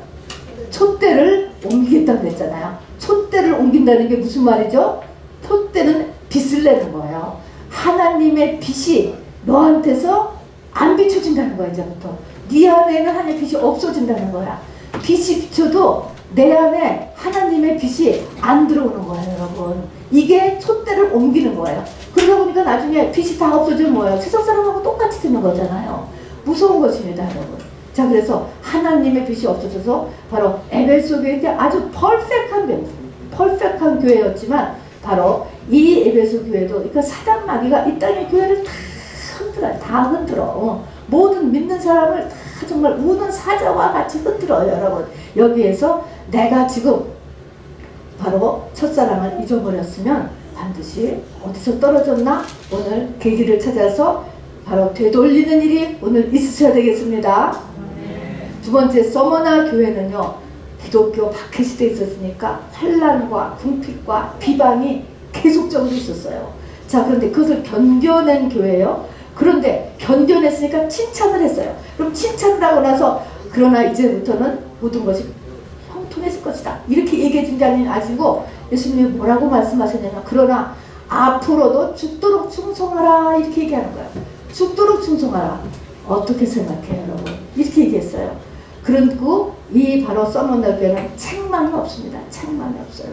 촛대를 옮기겠다고 그랬잖아요. 촛대를 옮긴다는 게 무슨 말이죠? 촛대는 빛을 내는 거예요. 하나님의 빛이 너한테서 안 비춰진다는 거야. 이제부터 네 안에는 하나님의 빛이 없어진다는 거야. 빛이 비춰도 내 안에 하나님의 빛이 안 들어오는 거예요. 여러분, 이게 촛대를 옮기는 거예요. 그러다 보니까 나중에 빛이 다 없어지면 뭐예요? 세상 사람하고 똑같이 되는 거잖아요. 무서운 것입니다, 여러분. 자, 그래서 하나님의 빛이 없어져서 바로 에베소 교회 아주 퍼펙트한 교회였지만 바로 이 에베소 교회도, 그러니까 사단 마귀가 이 땅의 교회를 다 흔들어요. 다 흔들어. 모든 믿는 사람을 다 정말 우는 사자와 같이 흔들어요, 여러분. 여기에서 내가 지금 바로 첫사랑을 잊어버렸으면 반드시 어디서 떨어졌나? 오늘 계기를 찾아서 바로 되돌리는 일이 오늘 있으셔야 되겠습니다. 두 번째, 서머나 교회는요, 기독교 박해시대에 있었으니까 환난과 궁핍과 비방이 계속적으로 있었어요. 자, 그런데 그것을 견뎌낸 교회예요. 그런데 견뎌냈으니까 칭찬을 했어요. 그럼 칭찬을 하고 나서 그러나 이제부터는 모든 것이 형통해질 것이다, 이렇게 얘기해 준 게 아니고 예수님이 뭐라고 말씀하셨냐면 그러나 앞으로도 죽도록 충성하라, 이렇게 얘기하는 거예요. 죽도록 충성하라. 어떻게 생각해요, 여러분? 이렇게 얘기했어요. 그리고 이 바로 서머나 교회는 책망이 없습니다. 책망이 없어요.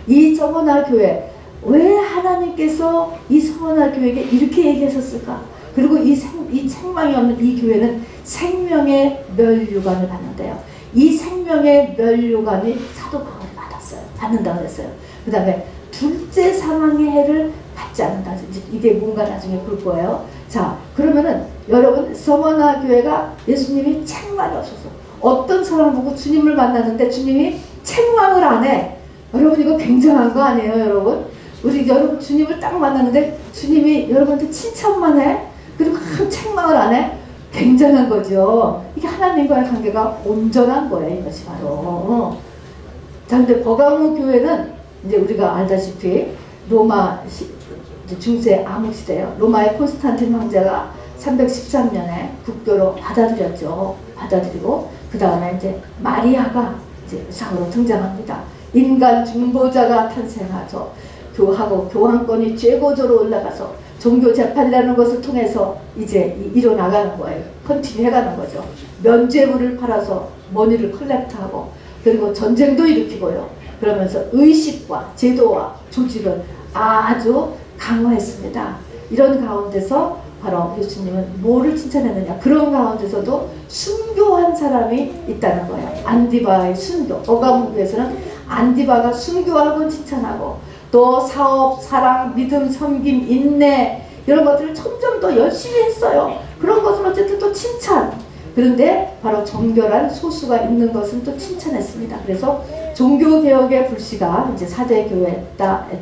이 서머나 교회, 왜 하나님께서 이 서머나 교회에게 이렇게 얘기하셨을까? 그리고 이 책망이 없는 이 교회는 생명의 멸류관을 받는데요. 이 생명의 멸류관이 사도 바울이 받는다고 했어요. 그 다음에 둘째 사망의 해를 받지 않는다. 이게 뭔가 나중에 볼 거예요. 자, 그러면은 여러분, 서머나 교회가 예수님이 책망이 없어서 어떤 사람 보고 주님을 만났는데 주님이 책망을 안 해. 여러분, 이거 굉장한 거 아니에요, 여러분? 우리 여러분 주님을 딱 만났는데 주님이 여러분한테 칭찬만 해? 그리고 큰 책망을 안 해? 굉장한 거죠. 이게 하나님과의 관계가 온전한 거예요, 이것이 바로. 자, 근데 버가모 교회는 이제 우리가 알다시피 로마 중세 암흑시대예요. 로마의 콘스탄틴 황제가 313년에 국교로 받아들였죠. 받아들이고 그 다음에 이제 마리아가 이제 상으로 등장합니다. 인간 중보자가 탄생하죠. 교황권이 최고조로 올라가서 종교 재판이라는 것을 통해서 이제 이뤄나가는 거예요. 컨티뉴 해가는 거죠. 면죄부를 팔아서 머니를 컬렉트하고 그리고 전쟁도 일으키고요. 그러면서 의식과 제도와 조직을 아주 강화했습니다. 이런 가운데서 바로 예수님은 뭐를 칭찬했느냐? 그런 가운데서도 순교한 사람이 있다는 거예요. 안디바의 순교. 버가모교에서는 안디바가 순교하고 칭찬하고 또 사업, 사랑, 믿음, 섬김, 인내 이런 것들을 점점 더 열심히 했어요. 그런 것은 어쨌든 또 칭찬. 그런데 바로 정결한 소수가 있는 것은 또 칭찬했습니다. 그래서 종교개혁의 불씨가 이제 사대교회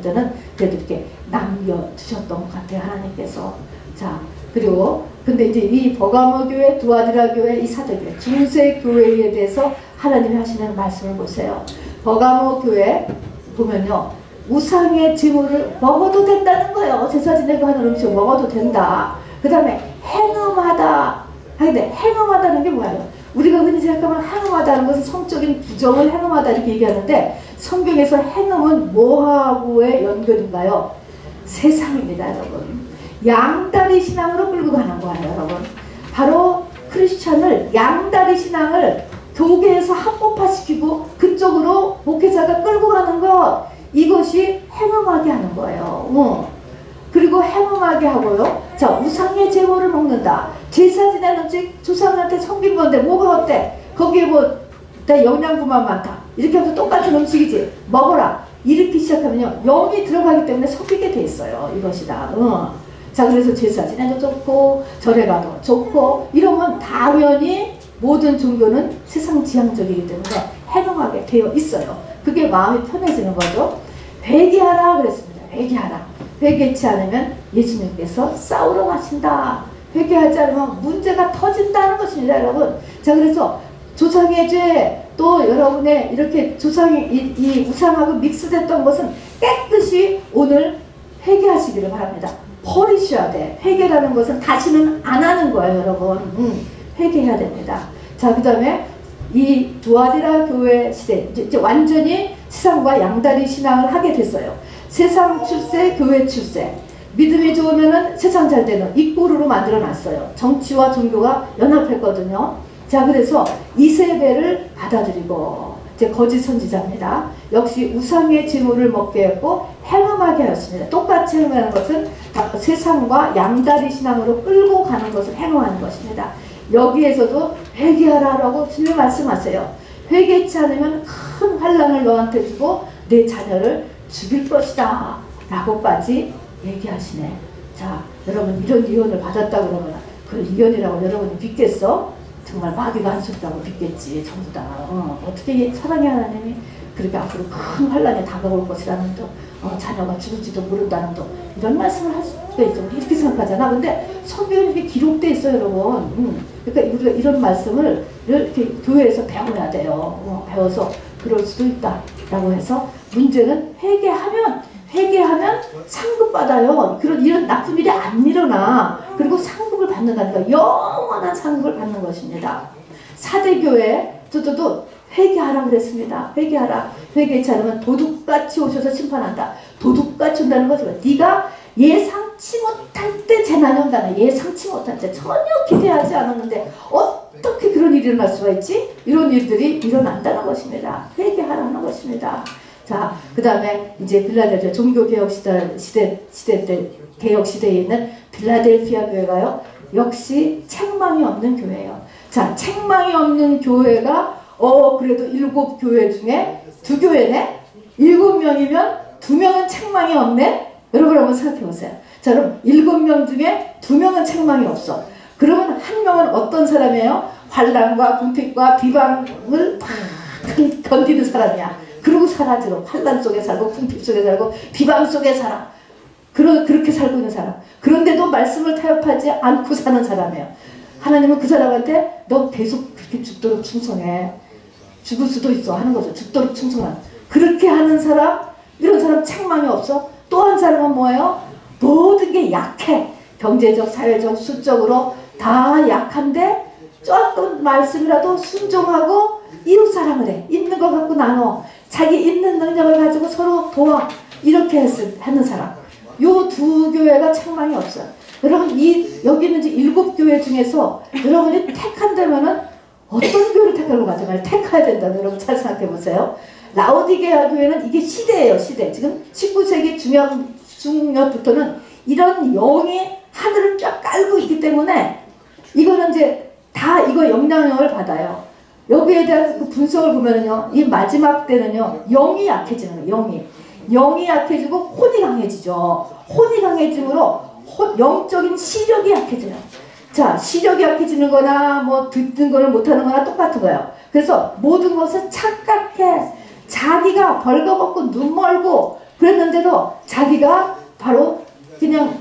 때는 그래도 이렇게 남겨두셨던 것 같아요, 하나님께서. 자, 그리고 근데 이제 이 버가모 교회, 두아디라 교회, 이 사대교회, 중세 교회에 대해서 하나님이 하시는 말씀을 보세요. 버가모 교회 보면요, 우상의 제물을 먹어도 된다는 거예요. 제사 지내고 하는 음식 먹어도 된다. 그 다음에 행음하다. 근데 행음하다는 게 뭐예요? 우리가 흔히 생각하면 행음하다는 것은 성적인 부정을 행음하다 이렇게 얘기하는데 성경에서 행음은 뭐하고의 연결인가요? 세상입니다, 여러분. 양다리 신앙으로 끌고 가는 거예요, 여러분. 바로 크리스찬을 양다리 신앙을 교계에서 합법화시키고 그쪽으로 목회자가 끌고 가는 것, 이것이 행음하게 하는 거예요. 그리고 행음하게 하고요. 자, 우상의 제물을 먹는다. 제사 지내는 즉 조상한테 섬긴 건데 뭐가 어때? 거기에 뭐 영양분만 많다. 이렇게 하면 똑같은 음식이지. 먹어라. 이렇게 시작하면요, 영이 들어가기 때문에 섞이게 돼 있어요. 이것이 다. 자, 그래서 제사 지내도 좋고 절에 가도 좋고 이러면 당연히 모든 종교는 세상 지향적이기 때문에 해명하게 되어 있어요. 그게 마음이 편해지는 거죠. 회개하라 그랬습니다. 회개하라. 회개치 않으면 예수님께서 싸우러 가신다. 회개하지 않으면 문제가 터진다는 것입니다, 여러분. 자, 그래서 조상의 죄, 또 여러분의 이렇게 조상이 이 우상하고 믹스됐던 것은 깨끗이 오늘 회개하시기를 바랍니다. 버리셔야 돼. 회개라는 것은 다시는 안 하는 거예요, 여러분. 회개해야 됩니다. 자, 그 다음에 이 두아디라 교회 시대, 이제 완전히 세상과 양다리 신앙을 하게 됐어요. 세상 출세, 교회 출세. 믿음이 좋으면은 세상 잘 되는 입구로 만들어 놨어요. 정치와 종교가 연합했거든요. 자, 그래서 이세벨을 받아들이고, 이제 거짓 선지자입니다. 역시 우상의 제물을 먹게 했고 행음하게 하였습니다. 똑같이 행음하는 것은 세상과 양다리 신앙으로 끌고 가는 것을 행음하는 것입니다. 여기에서도 회개하라라고 주님 말씀하세요. 회개치 않으면 큰 환난을 너한테 주고 내 자녀를 죽일 것이다 라고까지 얘기하시네. 자, 여러분 이런 예언을 받았다 그러면 그 예언이라고 여러분이 믿겠어? 정말 마귀가 한 소리라고 믿겠지. 전부 다. 어떻게 사랑의 하나님이 그렇게 앞으로 큰 환난이 다가올 것이라는 또 자녀가 죽을지도 모른다는 또 이런 말씀을 할 수가 있어. 우리 이렇게 생각하잖아. 근데 성경에 이렇게 기록되어 있어요, 여러분. 그러니까 우리가 이런 말씀을 이렇게 교회에서 배워야 돼요. 배워서 그럴 수도 있다라고 해서 문제는 회개하면 상급 받아요. 이런 나쁜 일이 안 일어나. 그리고 상급을 받는다니까. 영원한 상급을 받는 것입니다. 사대교회도 회개하라 그랬습니다. 회개하라. 회개치 않으면 도둑같이 오셔서 심판한다. 도둑같이 온다는 것은 네가 예상치 못할 때 재난이 온다는, 예상치 못할 때 전혀 기대하지 않았는데 어떻게 그런 일이 일어날 수가 있지? 이런 일들이 일어난다는 것입니다. 회개하라는 것입니다. 자, 그 다음에 이제 빌라델피아 종교개혁 시대 때 개혁 시대에 있는 빌라델피아 교회가요, 역시 책망이 없는 교회예요. 자, 책망이 없는 교회가 그래도 7교회 중에 2교회네? 7명이면 2명은 책망이 없네? 여러분 한번 생각해 보세요. 자, 그럼 7명 중에 2명은 책망이 없어. 그러면 1명은 어떤 사람이에요? 환난과 궁핍과 비방을 다 견디는 사람이야. 그러고 사라지고 환난 속에 살고 궁핍 속에 살고 비방 속에 살아. 그렇게 살고 있는 사람. 그런데도 말씀을 타협하지 않고 사는 사람이에요. 하나님은 그 사람한테 너 계속 그렇게 죽도록 충성해. 죽을 수도 있어 하는 거죠. 죽도록 충성하는. 그렇게 하는 사람, 이런 사람 책망이 없어. 또 한 사람은 뭐예요? 모든 게 약해. 경제적, 사회적, 수적으로 다 약한데 조금 말씀이라도 순종하고 이웃사랑을 해. 있는 거 갖고 나눠. 자기 있는 능력을 가지고 서로 도와. 이렇게 하는 사람. 요 2교회가 책망이 없어요. 여러분 여기 있는 7교회 중에서 여러분이 택한다면은 어떤 교회를 택하려고 하죠? 택해야 된다는, 여러분 잘 생각해 보세요. 라오디게아 교회는 이게 시대예요, 시대. 지금 19세기 중엽부터는 이런 영이 하늘을 쫙 깔고 있기 때문에 이거는 이제 다 이거 영향력을 받아요. 여기에 대한 그 분석을 보면은요, 이 마지막 때는요, 영이 약해지는 거예요, 영이 약해지고 혼이 강해지죠. 혼이 강해짐으로 영적인 시력이 약해져요. 자, 시력이 약해지는 거나 뭐 듣는 거를 못하는 거나 똑같은 거예요. 그래서 모든 것을 착각해. 자기가 벌거벗고 눈 멀고 그랬는데도 자기가 바로 그냥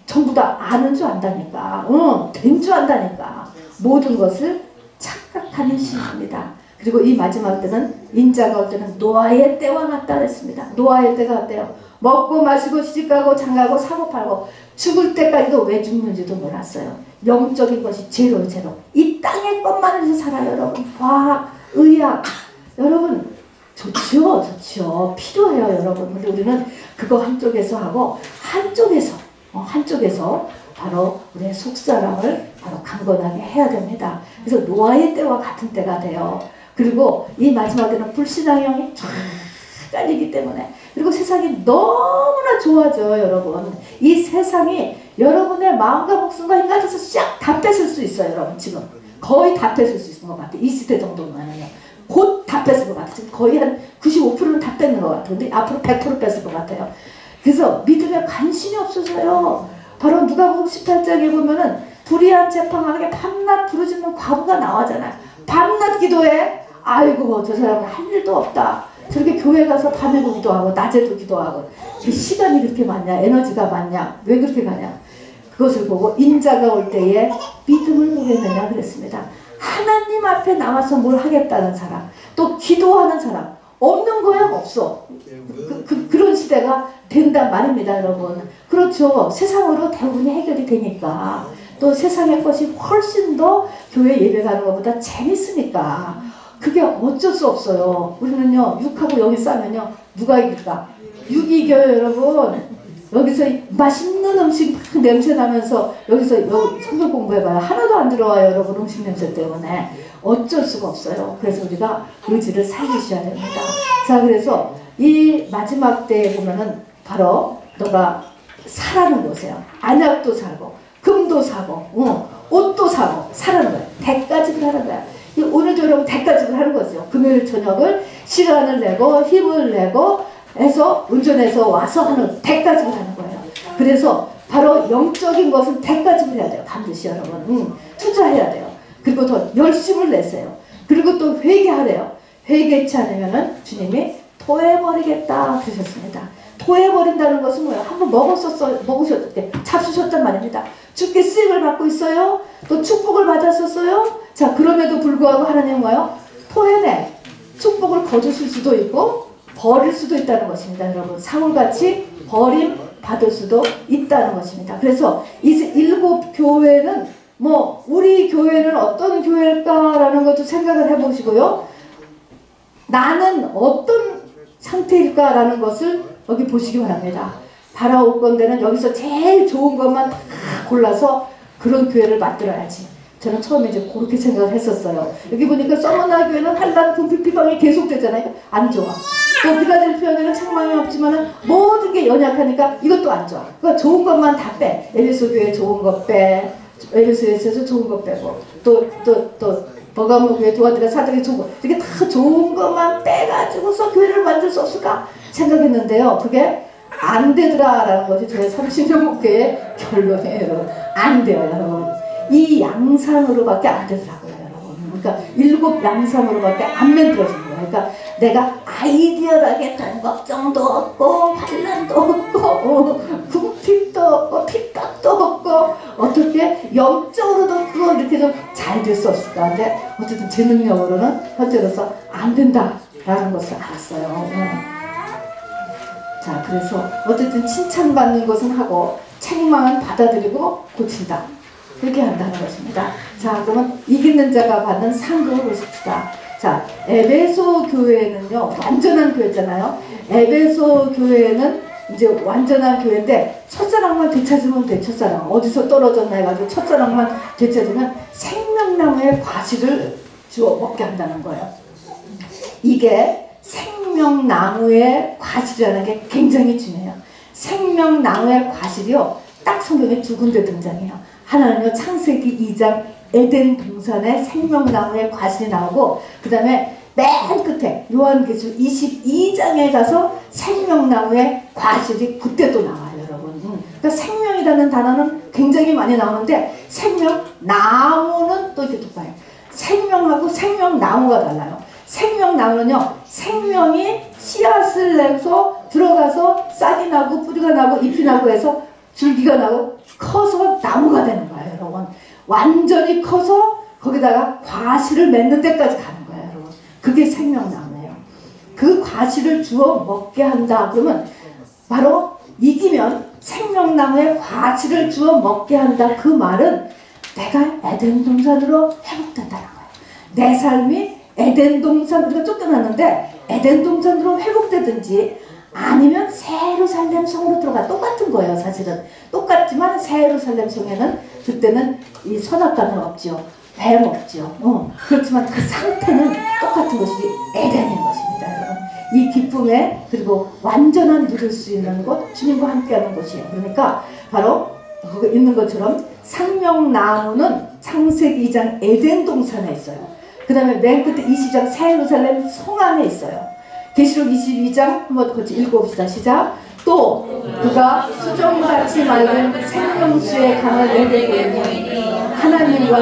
전부 다 아는 줄 안다니까. 된 줄 안다니까. 모든 것을 착각하는 신입니다. 그리고 이 마지막 때는 인자가 올 때는 노아의 때와 같다 그랬습니다. 노아의 때가 어때요? 먹고 마시고 시집가고 장가고 사고 팔고 죽을 때까지도 왜 죽는지도 몰랐어요. 영적인 것이 제로. 이 땅의 것만을 위해서 살아요, 여러분. 과학, 의학. 여러분 좋지요. 필요해요, 여러분. 근데 우리는 그거 한쪽에서 하고 한쪽에서 바로 우리의 속사람을 바로 강건하게 해야 됩니다. 그래서 노아의 때와 같은 때가 돼요. 그리고 이 마지막에는 불신앙의 영이 쫙 깔리기 때문에, 그리고 세상이 너무나 좋아져요, 여러분. 이 세상이 여러분의 마음과 목숨과 힘 가져서 싹 다 뺏을 수 있어요, 여러분. 지금 거의 다 뺏을 수 있는 것 같아요. 이 시대 정도면은요. 곧 다 뺏을 것 같아요. 지금 거의 한 95%는 다 뺏는 것 같아요. 근데 앞으로 100% 뺏을 것 같아요. 그래서 믿음에 관심이 없어져요. 바로 누가복음 18장에 보면은 불의한 재판하게 밤낮 부르짖는 과부가 나오잖아요. 밤낮 기도해. 아이고 저 사람은 할 일도 없다. 저렇게 교회 가서 밤에도 기도하고 낮에도 기도하고 시간이 그렇게 많냐, 에너지가 많냐, 왜 그렇게 가냐. 그것을 보고 인자가 올 때에 믿음을 보겠느냐 그랬습니다. 하나님 앞에 나와서 뭘 하겠다는 사람, 또 기도하는 사람 없는 거야? 없어. 그런 시대가 된단 말입니다, 여러분. 그렇죠. 세상으로 대부분이 해결이 되니까. 또 세상의 것이 훨씬 더 교회 예배 가는 것보다 재밌으니까. 그게 어쩔 수 없어요. 우리는요, 6하고 0이 싸면요, 누가 이길까? 6이 이겨요, 여러분. 여기서 맛있는 음식 냄새 나면서 여기서 성경 공부해봐요. 하나도 안 들어와요, 여러분. 음식 냄새 때문에. 어쩔 수가 없어요. 그래서 우리가 의지를 살리셔야 됩니다. 자, 그래서 이 마지막 때에 보면은 바로 너가 사라는 거세요. 안약도 사고, 금도 사고, 옷도 사고, 사라는 거예요. 대가집을 하는 거야. 오늘도 여러분 대가집을 하는 거죠. 금요일 저녁을 시간을 내고 힘을 내고 해서 운전해서 와서 하는 대가집을 하는 거예요. 그래서 바로 영적인 것은 대가집을 해야 돼요. 반드시 여러분. 투자해야 돼요. 그리고 더 열심을 내세요. 그리고 또 회개하래요. 회개치 않으면은 주님이 토해버리겠다 그러셨습니다. 토해버린다는 것은 뭐예요? 한번 먹으셨을 잡수셨단 말입니다. 주께 쓰임을 받고 있어요. 또 축복을 받았었어요. 자, 그럼에도 불구하고 하나님은 뭐예요? 토해내. 축복을 거두실 수도 있고 버릴 수도 있다는 것입니다. 여러분, 사울같이 버림 받을 수도 있다는 것입니다. 그래서 이 7교회는 뭐 우리 교회는 어떤 교회일까라는 것도 생각을 해보시고요. 나는 어떤 상태일까라는 것을 여기 보시기 바랍니다. 바라올건대는 여기서 제일 좋은 것만 다 골라서 그런 교회를 만들어야지. 저는 처음에 이제 그렇게 생각을 했었어요. 여기 보니까 서머나 교회는 한란 분필 비방이 계속되잖아요. 안 좋아. 또 필라델피아 교회는 책망이 없지만은 모든 게 연약하니까 이것도 안 좋아. 그러니까 좋은 것만 다 빼. 에베소 교회 좋은 것 빼. 에베소에서 좋은 것 빼고 또 버가모 교회 도와드려 사정이 좋은 거 이렇게 다 좋은 것만 빼가지고서 교회를 만들 수 없을까 생각했는데요. 그게 안 되더라라는 것이 저의 30년 목회의 결론이에요. 여러분. 안 돼요, 여러분. 이 양상으로밖에 안 되더라고요, 여러분. 그러니까 7 양상으로밖에 안 만들어지는 거예요. 그러니까 내가 아이디어하게 돈 걱정도 없고 환난도 없고 궁핍도 없고 핍박도 없고 어떻게 영적으로도 그거 이렇게 좀 잘 될 수 없을까. 근데 어쨌든 제 능력으로는 현재로서 안 된다라는 것을 알았어요. 자, 그래서 어쨌든 칭찬받는 것은 하고 책망은 받아들이고 고친다. 이렇게 한다는 것입니다. 자, 그러면 이기는 자가 받는 상급을 보십시다. 자, 에베소 교회는요, 완전한 교회잖아요. 에베소 교회는 이제 완전한 교회인데 첫사랑만 되찾으면 돼. 첫사랑 어디서 떨어졌나 해가지고 첫사랑만 되찾으면 생명나무의 과실을 주워 먹게 한다는 거예요. 이게 생명나무의 과실이라는 게 굉장히 중요해요. 생명나무의 과실이요, 딱 성경에 2군데 등장해요. 하나는요, 창세기 2장 에덴 동산에 생명나무의 과실이 나오고, 그 다음에 맨 끝에 요한계시록 22장에 가서 생명나무의 과실이 그때 또 나와요, 여러분. 그러니까 생명이라는 단어는 굉장히 많이 나오는데 생명나무는 또 이렇게 똑같아요. 생명하고 생명나무가 달라요. 생명나무는요, 생명이 씨앗을 내서 들어가서 싹이 나고 뿌리가 나고 잎이 나고 해서 줄기가 나고 커서 나무가 되는 거예요, 여러분. 완전히 커서 거기다가 과실을 맺는 데까지 가는 거예요, 여러분. 그게 생명나무예요. 그 과실을 주워 먹게 한다 그러면 바로 이기면 생명나무의 과실을 주워 먹게 한다. 그 말은 내가 에덴 동산으로 회복된다는 거예요. 내 삶이 에덴 동산, 우리가 쫓겨났는데 에덴 동산으로 회복되든지 아니면 새 예루살렘 성으로 들어가. 똑같은 거예요, 사실은. 똑같지만 새 예루살렘 성에는 그때는 이 선악과는 없죠. 뱀 없죠. 그렇지만 그 상태는 똑같은 것이 에덴인 것입니다, 여러분. 이 기쁨에 그리고 완전한 누릴 수 있는 곳, 주님과 함께하는 곳이에요. 그러니까 바로 거기 있는 것처럼 생명나무는 창세기 2장 에덴 동산에 있어요. 그 다음에 맨 끝에 20장 새 예루살렘 성 안에 있어요. 계시록 22장 한번 같이 읽어봅시다. 시작. 또 그가 수정같이 맑은 생명수의 강을 내게 보이니 하나님과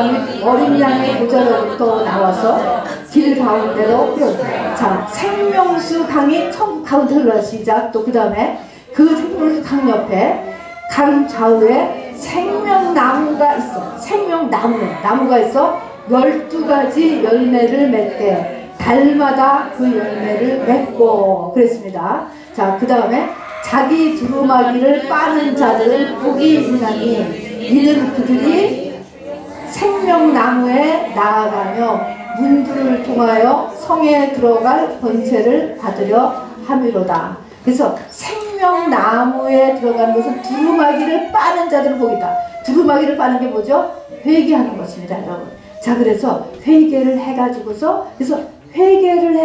어린 양의 보좌로부터 나와서 길 가운데로 뛰었다. 자, 생명수 강이 천국 가운데 흘러 시작. 또 그 다음에 그 생명수 강 옆에 강 좌우에 생명나무가 있어. 생명나무가 있어. 12가지 열매를 맺되 달마다 그 열매를 맺고 그랬습니다. 자, 그 다음에 자기 두루마기를 빠는 자들을 복이 있나니 이는 그들이 생명나무에 나아가며 문들을 통하여 성에 들어갈 권세를 받으려 함이로다. 그래서 생명나무에 들어가는 것은 두루마기를 빠는 자들을 복이다. 두루마기를 빠는 게 뭐죠? 회개하는 것입니다, 여러분. 자, 그래서 회개를 해가지고서, 그래서 회개를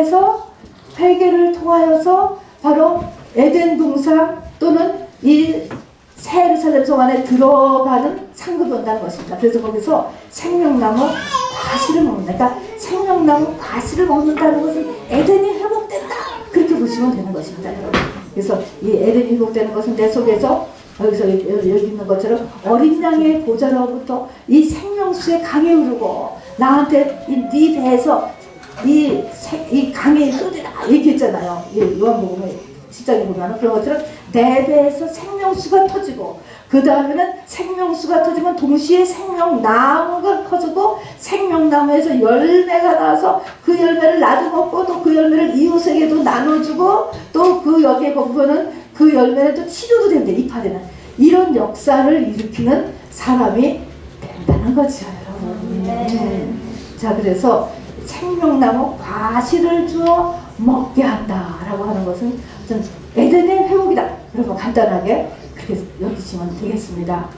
통하여서 바로 에덴 동산 또는 이 새 예루살렘 성 안에 들어가는 상급이 온다는 것입니다. 그래서 거기서 생명나무 과실을 먹는다. 그러니까 생명나무 과실을 먹는다는 것은 에덴이 회복된다. 그렇게 보시면 되는 것입니다, 여러분. 그래서 이 에덴이 회복되는 것은 내 속에서 여기서 여기 있는 것처럼 어린 양의 보좌로부터 이 생명수의 강이 흐르고 나한테 네 배에서 이 강이 흐르라 얘기했잖아요. 요한복음에 10장에 보면 그런 것처럼 내 배에서 생명수가 터지고 그 다음에는 생명수가 터지면 동시에 생명나무가 커지고 생명나무에서 열매가 나와서 그 열매를 나도 먹고 또 그 열매를 이웃에게도 나눠주고 또 그 여기에 보면은 그 열매는 또 치료도 된대. 이파리는 이런 역사를 일으키는 사람이 된다는 거죠, 여러분. 자, 그래서 생명나무 과실을 주어 먹게 한다라고 하는 것은 어떤 에덴의 회복이다. 여러분 간단하게 그렇게 여기시면 되겠습니다.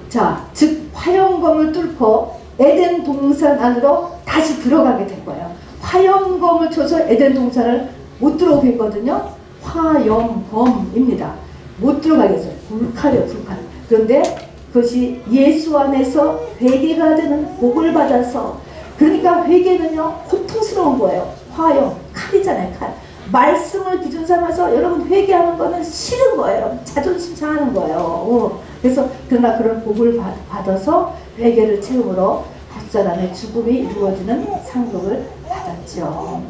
자, 즉 화영검을 뚫고 에덴 동산 안으로 다시 들어가게 된 거예요. 화영검을 쳐서 에덴 동산을 못 들어오게 했거든요. 화영검입니다. 못 들어가게 했어요. 불칼이에요, 불칼. 그런데 그것이 예수 안에서 회개가 되는 복을 받아서, 그러니까 회개는요 고통스러운 거예요. 화영, 칼이잖아요, 칼. 말씀을 기준 삼아서 여러분 회개하는 거는 싫은 거예요. 여러분 자존심 상하는 거예요. 그래서 그러나 그런 복을 받아서 회개를 채움으로 각 사람의 죽음이 이루어지는 상급을 받았죠.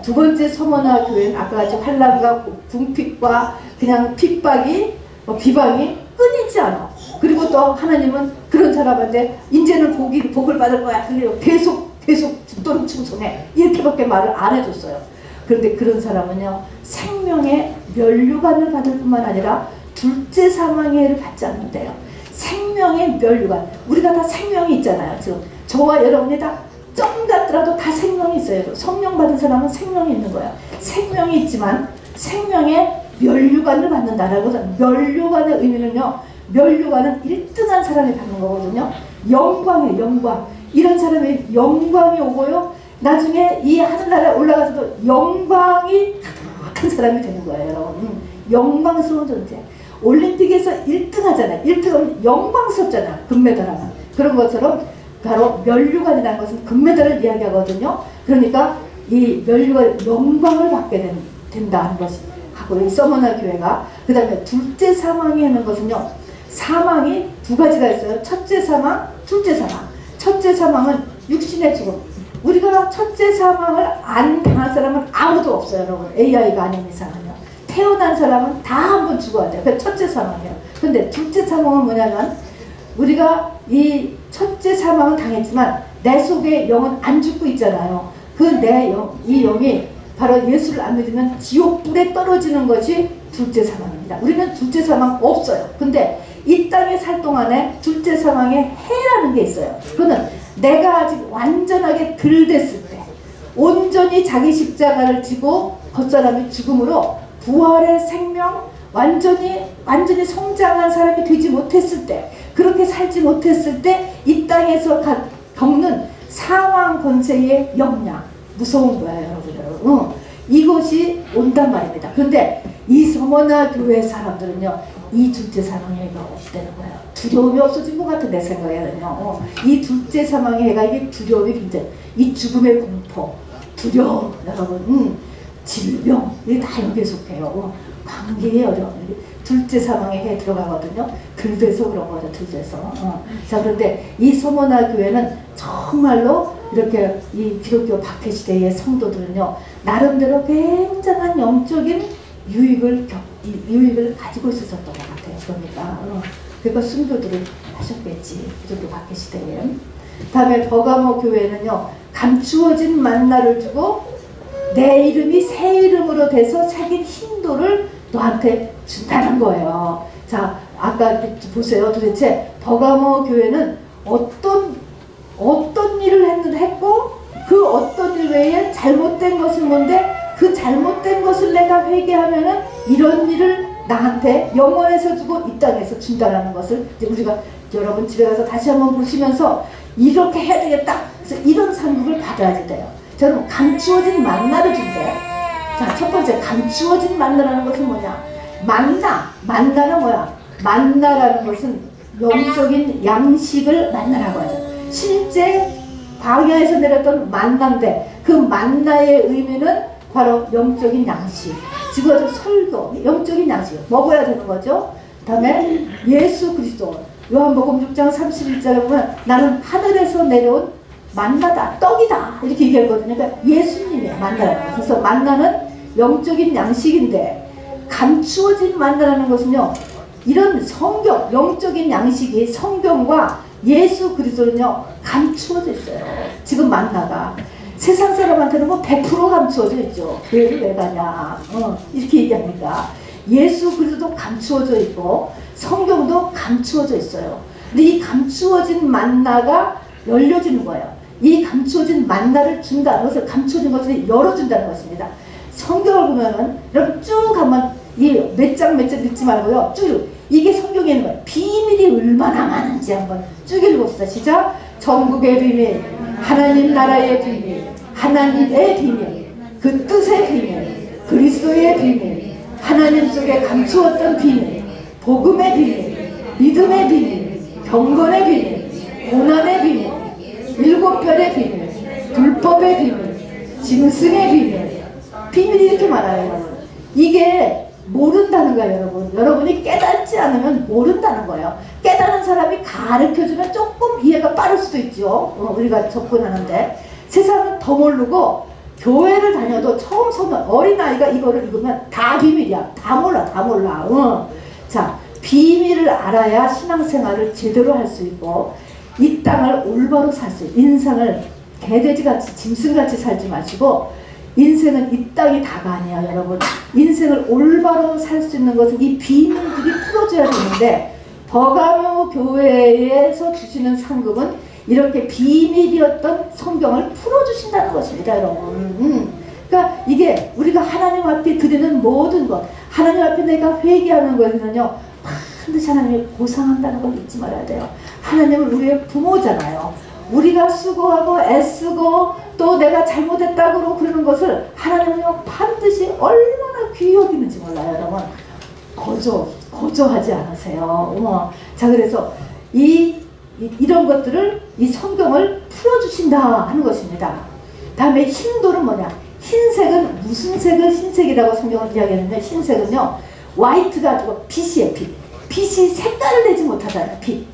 두 번째 서머나 교회는 아까 같이 환난과 궁핍과 그냥 핍박이 비방이 끊이지 않아. 그리고 또 하나님은 그런 사람한테 이제는 복을 받을 거야. 그리고 계속 죽도록 충성해. 이렇게밖에 말을 안 해줬어요. 그런데 그런 사람은요 생명의 면류관을 받을 뿐만 아니라 둘째 사망의 해를 받지 않는데요. 생명의 면류관, 우리가 다 생명이 있잖아요. 지금 저와 여러분이 다 점 같더라도 다 생명이 있어요. 성령 받은 사람은 생명이 있는 거예요. 생명이 있지만 생명의 면류관을 받는다라고 해서, 면류관의 의미는요, 면류관은 1등한 사람이 받는 거거든요. 영광이에요, 영광. 이런 사람의 영광이 오고요, 나중에 이 하늘나라에 올라가서도 영광이 가득한 사람이 되는 거예요, 여러분. 영광스러운 존재. 올림픽에서 1등 하잖아요. 1등은 영광스럽잖아요, 금메달하면. 그런 것처럼 바로 면류관이라는 것은 금메달을 이야기하거든요. 그러니까 이 면류관 영광을 받게 된다 하는 것이 하고, 이 서머나 교회가 그 다음에 둘째 사망이 하는 것은요, 사망이 두 가지가 있어요. 첫째 사망, 둘째 사망. 첫째 사망은 육신의 죽음. 우리가 첫째 사망을 안 당한 사람은 아무도 없어요, 여러분. AI가 아닌 이상은요. 태어난 사람은 다 한 번 죽어야 돼요. 그게 첫째 사망이에요. 근데 둘째 사망은 뭐냐면, 우리가 이 첫째 사망을 당했지만 내 속에 영은 안 죽고 있잖아요. 그 내 영, 이 영이 바로 예수를 안 믿으면 지옥불에 떨어지는 것이 둘째 사망입니다. 우리는 둘째 사망 없어요. 근데 이 땅에 살 동안에 둘째 사망에 해라는 게 있어요. 그거는 내가 아직 완전하게 덜 됐을 때, 온전히 자기 십자가를 지고 겉사람이 죽음으로 부활의 생명, 완전히 성장한 사람이 되지 못했을 때, 그렇게 살지 못했을 때 이 땅에서 겪는 사망 권세의 영향, 무서운 거예요, 여러분. 이것이 온단 말입니다. 그런데 이 서머나 교회 사람들은요, 이 둘째 사망의 해가 없다는 거예요. 두려움이 없어진 것 같은 내 생각에는요. 이 둘째 사망의 해가, 이게 두려움이 굉장히, 이 죽음의 공포, 두려움, 여러분, 질병, 이게 다 여기에 속해요. 관계의 어려움, 둘째 사망의 해에 들어가거든요. 들돼서 그런 거죠. 들돼서. 자, 그런데 이 소모나 교회는 정말로 이렇게 이 기독교 박해시대의 성도들은요, 나름대로 굉장한 영적인 유익을 가지고 있었던 것 같아요. 그러니까 순교들을 하셨겠지, 기독교 박해시대에. 다음에 버가모 교회는요, 감추어진 만나를 주고 내 이름이 새 이름으로 돼서 새긴 힌도를 너한테 준다는 거예요. 자, 아까 보세요. 도대체 버가모 교회는 어떤 일을 했고, 그 어떤 일 외에 잘못된 것은 뭔데, 그 잘못된 것을 내가 회개하면은 이런 일을 나한테 영원에서 주고 이 땅에서 준다라는 것을 이제 우리가 여러분 집에 가서 다시 한번 보시면서 이렇게 해야 되겠다. 그래서 이런 상급을 받아야 돼요. 자, 그럼 감추어진 만나를 준대요. 자, 첫 번째 감추어진 만나라는 것은 뭐냐? 만나는 뭐야? 만나라는 것은 영적인 양식을 만나라고 하죠. 실제 광야에서 내렸던 만나인데 그 만나의 의미는 바로 영적인 양식. 지금 설교, 영적인 양식 먹어야 되는 거죠. 그 다음에 예수 그리스도, 요한복음 6장 31절에 보면 나는 하늘에서 내려온 만나다, 떡이다 이렇게 얘기하거든요. 그러니까 예수님의 만나라는 거. 그래서 만나는 영적인 양식인데, 감추어진 만나라는 것은요, 이런 성경, 영적인 양식이 성경과 예수 그리스도는요 감추어져 있어요. 지금 만나가 세상 사람한테는 뭐 100% 감추어져 있죠. 교회를 왜 가냐 이렇게 얘기합니까? 예수 그리스도도 감추어져 있고 성경도 감추어져 있어요. 근데 이 감추어진 만나가 열려지는 거예요. 이 감추어진 만나를 준다는 것을, 감추어진 것을 열어준다는 것입니다. 성경을 보면은 여러분 쭉 한번 이 몇 장 읽지 말고요, 쭉 이게 성경에 있는 거예요. 비밀이 얼마나 많은지 한번 쭉 읽어봅시다. 시작. 전국의 비밀, 하나님 나라의 비밀, 하나님의 비밀, 그 뜻의 비밀, 그리스도의 비밀, 하나님 속에 감추었던 비밀, 복음의 비밀, 믿음의 비밀, 경건의 비밀, 고난의 비밀, 일곱 별의 비밀, 불법의 비밀, 짐승의 비밀. 비밀이 이렇게 많아요, 여러분. 이게 모른다는 거예요, 여러분. 여러분이 깨닫지 않으면 모른다는 거예요. 깨달은 사람이 가르쳐주면 조금 이해가 빠를 수도 있죠. 우리가 접근하는데. 세상은 더 모르고 교회를 다녀도 처음 서면 어린아이가 이거를 읽으면 다 비밀이야. 다 몰라. 자, 비밀을 알아야 신앙생활을 제대로 할 수 있고 이 땅을 올바로 살 수 있고, 인생을 개돼지같이 짐승같이 살지 마시고, 인생은 이 땅이 다가 아니에요, 여러분. 인생을 올바로 살 수 있는 것은 이 비밀들이 풀어져야 되는데, 버가모 교회에서 주시는 상급은 이렇게 비밀이었던 성경을 풀어주신다는 것입니다, 여러분. 그러니까 이게 우리가 하나님 앞에 드리는 모든 것, 하나님 앞에 내가 회개하는 것에는요, 반드시 하나님이 보상한다는 걸 잊지 말아야 돼요. 하나님은 우리의 부모잖아요. 우리가 수고하고 애쓰고 또 내가 잘못했다고 그러는 것을 하나님은요 반드시 얼마나 귀히 여기는지 몰라요, 여러분. 거저하지 않으세요. 자, 그래서 이런 것들을, 이 성경을 풀어주신다 하는 것입니다. 다음에 흰돌은 뭐냐? 흰색은 무슨 색을 흰색이라고 성경을 이야기하는데, 흰색은요 화이트가 아니고 빛이에요. 빛이 색깔을 내지 못하잖아요. 빛.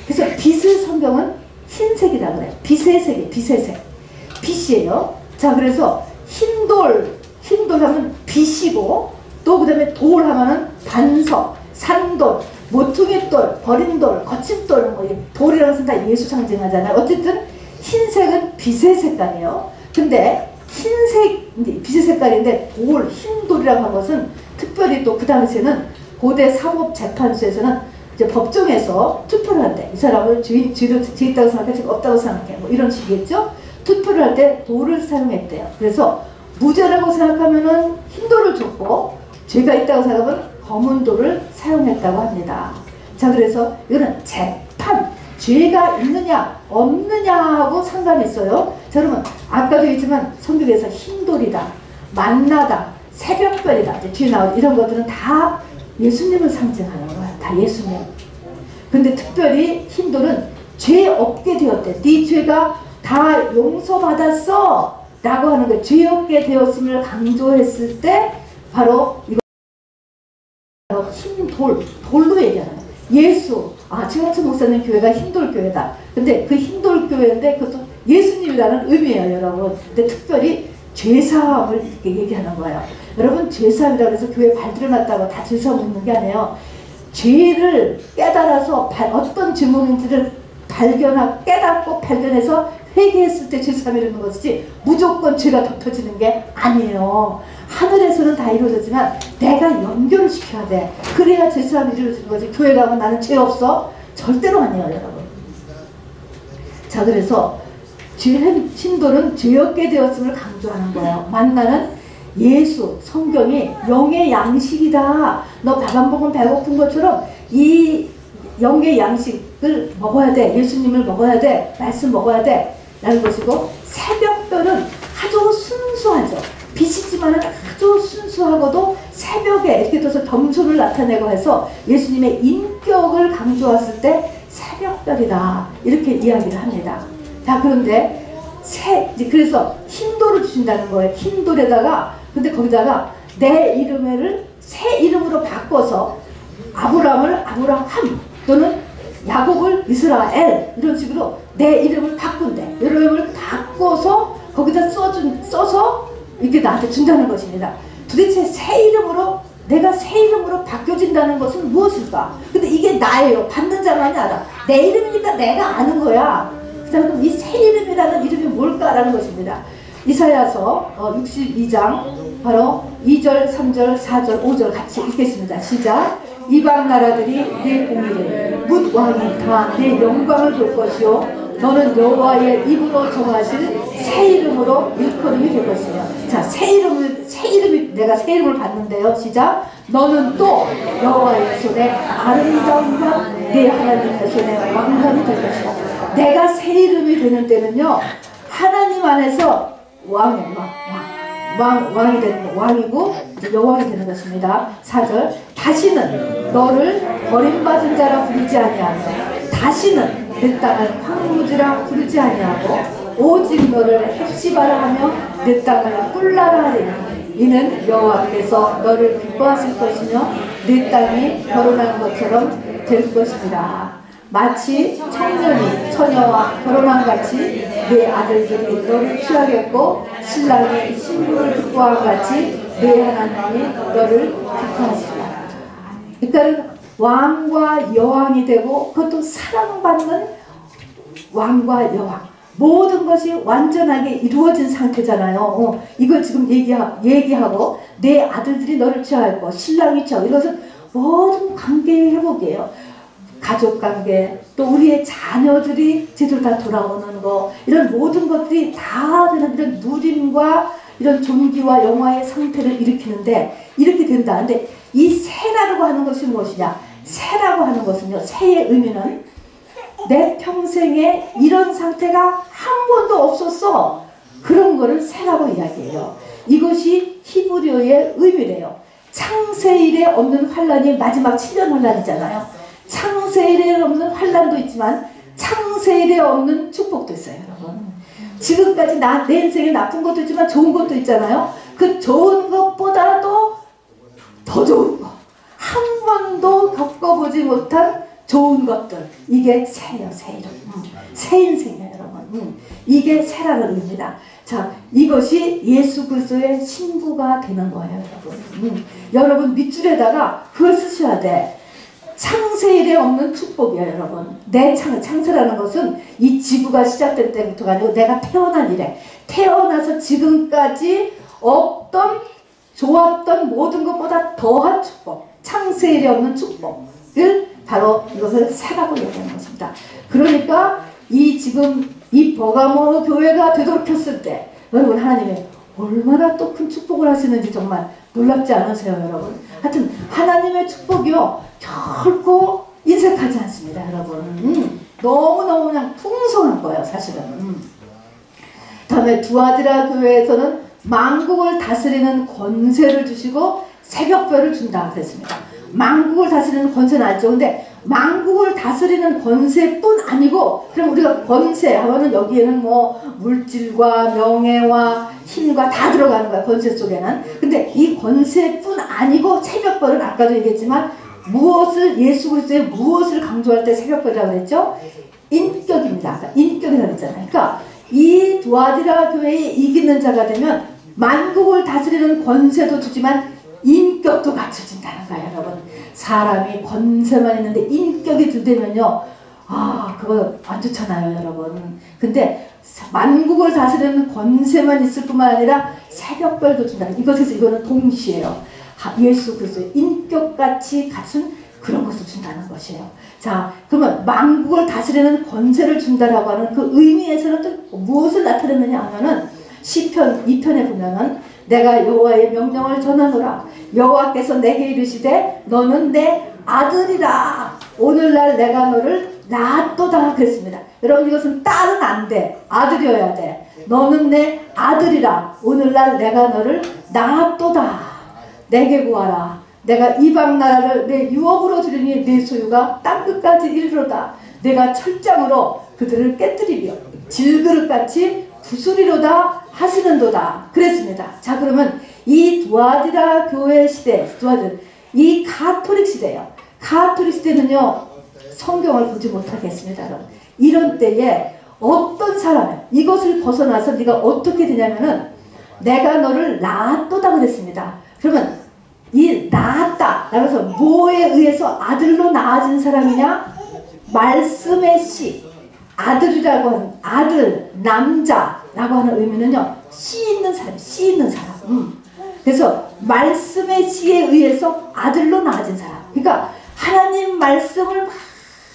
그래서 빛을 성경은 흰색이라 그래요. 빛의 색이에요. 빛의 색. 빛이에요. 자, 그래서 흰돌 하면 빛이고, 또 그 다음에 돌 하면은 반석, 산돌, 모퉁이돌, 버린돌, 거침돌, 뭐 돌이라는 것은 다 예수 상징하잖아요. 어쨌든 흰색은 빛의 색깔이에요. 근데 빛의 색깔인데 흰돌이라고 하는 것은 특별히 또 그 당시에는 고대 사법재판소에서는 이제 법정에서 투표를 한대. 이 사람은 죄 있다고 생각해, 죄가 없다고 생각해. 뭐 이런 식이겠죠? 투표를 할 때 돌을 사용했대요. 그래서 무죄라고 생각하면은 흰 돌을 줬고, 죄가 있다고 생각하면 검은 돌을 사용했다고 합니다. 자, 그래서 이거는 재판, 죄가 있느냐 없느냐하고 상관이 있어요. 자, 그러면 아까도 얘기했지만 성경에서 흰 돌이다, 만나다, 새벽별이다, 이제 뒤에 나오는 이런 것들은 다 예수님을 상징하는 거야. 다 예수님. 근데 특별히 흰돌은 죄 없게 되었대. 네 죄가 다 용서받았어 라고 하는 거예요. 죄 없게 되었음을 강조했을 때 바로 이거 흰 돌로 얘기하는 거예요. 예수, 최영천 목사님 교회가 흰돌교회다. 근데 그 흰돌교회인데 그것도 예수님이라는 의미예요, 여러분. 근데 특별히 죄사함을 이렇게 얘기하는 거예요. 여러분, 죄사함이라고 해서 교회 발들여놨다고 다 죄사함 있는 게 아니에요. 죄를 깨달아서 어떤 죄목인지를 깨닫고 발견해서 회개했을 때 죄사함이 이루는 것이지 무조건 죄가 덮여지는 게 아니에요. 하늘에서는 다 이루어졌지만 내가 연결을 시켜야 돼. 그래야 죄사함이 이루어지는 거지. 교회 가면 나는 죄 없어? 절대로 아니에요, 여러분. 자, 그래서 신돌은 죄 없게 되었음을 강조하는 거예요. 만나는 예수, 성경이 영의 양식이다. 너 밥 한 모금 배고픈 것처럼 이 영의 양식을 먹어야 돼. 예수님을 먹어야 돼. 말씀 먹어야 돼. 라는 것이고, 새벽별은 아주 순수하죠. 빛이지만 아주 순수하고도 새벽에 이렇게 떠서 점수를 나타내고 해서 예수님의 인격을 강조했을 때 새벽별이다. 이렇게 이야기를 합니다. 자, 그런데 그래서 흰돌을 주신다는 거예요. 흰돌에다가, 근데 거기다가 내 이름을 새 이름으로 바꿔서 아브라함을 아브라함 또는 야곱을 이스라엘 이런 식으로 내 이름을 바꾼대. 이름을 바꿔서 거기다 써서 이렇게 나한테 준다는 것입니다. 도대체 새 이름으로, 내가 새 이름으로 바뀌어진다는 것은 무엇일까? 근데 이게 나예요. 받는 자만이 알아. 내 이름이니까 내가 아는 거야. 그럼 이 새 이름이라는 이름이 뭘까라는 것입니다. 이사야서 62장 바로 2절, 3절, 4절, 5절 같이 읽겠습니다. 시작. 이방 나라들이 내 공의를 뭇 왕이 다 내 영광을 볼 것이요 너는 여호와의 입으로 정하실 새 이름으로 일컬음이 될 것이며. 자, 내가 새 이름을 받는데요. 시작. 너는 또 여호와의 손에 아름다움과 내 하나님의 손에 왕관이 될 것이다. 내가 새 이름이 되는 때는요, 하나님 안에서 왕이 되는 거, 왕이고 여왕이 되는 것입니다. 4절. 다시는 너를 버림받은 자라 부르지 아니하며 다시는 내 땅을 황무지라 부르지 아니하고 오직 너를 헵시바라 하며 내 땅을 꿀라라 하리니 이는 여호와께서 너를 기뻐하실 것이며 내 땅이 결혼한 것처럼 될 것입니다. 마치 청년이 처녀와 결혼한 같이 내 아들들이 너를 취하겠고 신랑이 신부를 기뻐한 같이 내 하나님이 너를 기뻐하시리라. 그러니까 왕과 여왕이 되고 그것도 사랑받는 왕과 여왕, 모든 것이 완전하게 이루어진 상태잖아요. 이걸 지금 얘기하고 내 아들들이 너를 취하였고 신랑이 취하고, 이것은 모든 관계의 회복이에요. 가족관계, 또 우리의 자녀들이 제대로 다 돌아오는 거, 이런 모든 것들이 다 이런 누림과 이런 존귀와 영화의 상태를 일으키는데 이렇게 된다. 근데 이 새라고 하는 것이 무엇이냐? 새라고 하는 것은요, 새의 의미는 내 평생에 이런 상태가 한 번도 없었어. 그런 거를 새라고 이야기해요. 이것이 히브리어의 의미래요. 창세일에 없는 환란이 마지막 7년 환란이잖아요. 창세일에 없는 환란도 있지만 창세일에 없는 축복도 있어요, 여러분. 지금까지 내 인생에 나쁜 것도 있지만 좋은 것도 있잖아요. 그 좋은 것보다도 더 좋은 거, 한 번도 겪어보지 못한 좋은 것들, 이게 새예요. 새 이름, 새 인생이에요, 여러분. 이게 새라는 의미입니다. 자, 이것이 예수 그리스도의 신부가 되는 거예요, 여러분. 여러분 밑줄에다가 그걸 쓰셔야 돼. 창세일에 없는 축복이에요, 여러분. 내 창세라는 것은 이 지구가 시작된 때부터가 아니고 내가 태어난 이래, 태어나서 지금까지 없던 좋았던 모든 것보다 더한 축복, 창세일에 없는 축복을 바로 이것을 새라고 얘기하는 것입니다. 그러니까 지금 이 버가모 교회가 되돌켰을 때 여러분, 하나님이 얼마나 또 큰 축복을 하시는지 정말 놀랍지 않으세요, 여러분? 하여튼 하나님의 축복이요 결코 인색하지 않습니다, 여러분. 너무너무 그냥 풍성한 거예요, 사실은. 다음에 두아디라 교회에서는 만국을 다스리는 권세를 주시고 새벽별을 준다 그랬습니다. 만국을 다스리는 권세는 알죠. 근데 만국을 다스리는 권세뿐 아니고, 그럼 우리가 권세 하면은 여기에는 뭐 물질과 명예와 힘과 다 들어가는 거야, 권세 속에는. 근데 이 권세뿐 아니고 새벽별은 아까도 얘기했지만 무엇을 예수 그리스도의 무엇을 강조할 때 새벽별이라고 그랬죠? 인격입니다. 아까 인격이라고 했잖아요. 그러니까 이 두아디라 교회에 이기는 자가 되면 만국을 다스리는 권세도 주지만 인격도 갖춰진다는 거예요, 여러분. 사람이 권세만 있는데 인격이 들되면요, 그거 안 좋잖아요, 여러분. 근데 만국을 다스리는 권세만 있을 뿐만 아니라 새벽별도 준다. 이거는 동시에요. 예수 그리스도의 인격같이 갖춘 그런 것을 준다는 것이에요. 자, 그러면 만국을 다스리는 권세를 준다라고 하는 그 의미에서는 또 무엇을 나타내느냐 하면은 시편 2편에 보면은 내가 여호와의 명령을 전하노라. 여호와께서 내게 이르시되 너는 내 아들이라. 오늘날 내가 너를 낳았도다 그랬습니다. 여러분, 이것은 딸은 안 돼. 아들이어야 돼. 너는 내 아들이라. 오늘날 내가 너를 낳았도다. 내게 구하라. 내가 이방 나라를 내 유업으로 주리니 내 소유가 땅끝까지 이르로다. 내가 철장으로 그들을 깨뜨리며 질그릇같이 부수리로다 하시는도다 그랬습니다. 자, 그러면 이 두아디라 교회 시대, 이 가톨릭 시대예요. 가톨릭 시대는요, 성경을 보지 못하게 했습니다. 이런 때에 어떤 사람, 이것을 벗어나서 네가 어떻게 되냐면은 내가 너를 낳았도다 그랬습니다. 그러면 이 낳았다 라고 해서 뭐에 의해서 아들로 낳아진 사람이냐? 말씀의 씨, 아들이라고 하는 아들, 남자라고 하는 의미는요, 씨 있는 사람, 씨 있는 사람. 그래서 말씀의 씨에 의해서 아들로 낳아진 사람. 그러니까 하나님 말씀을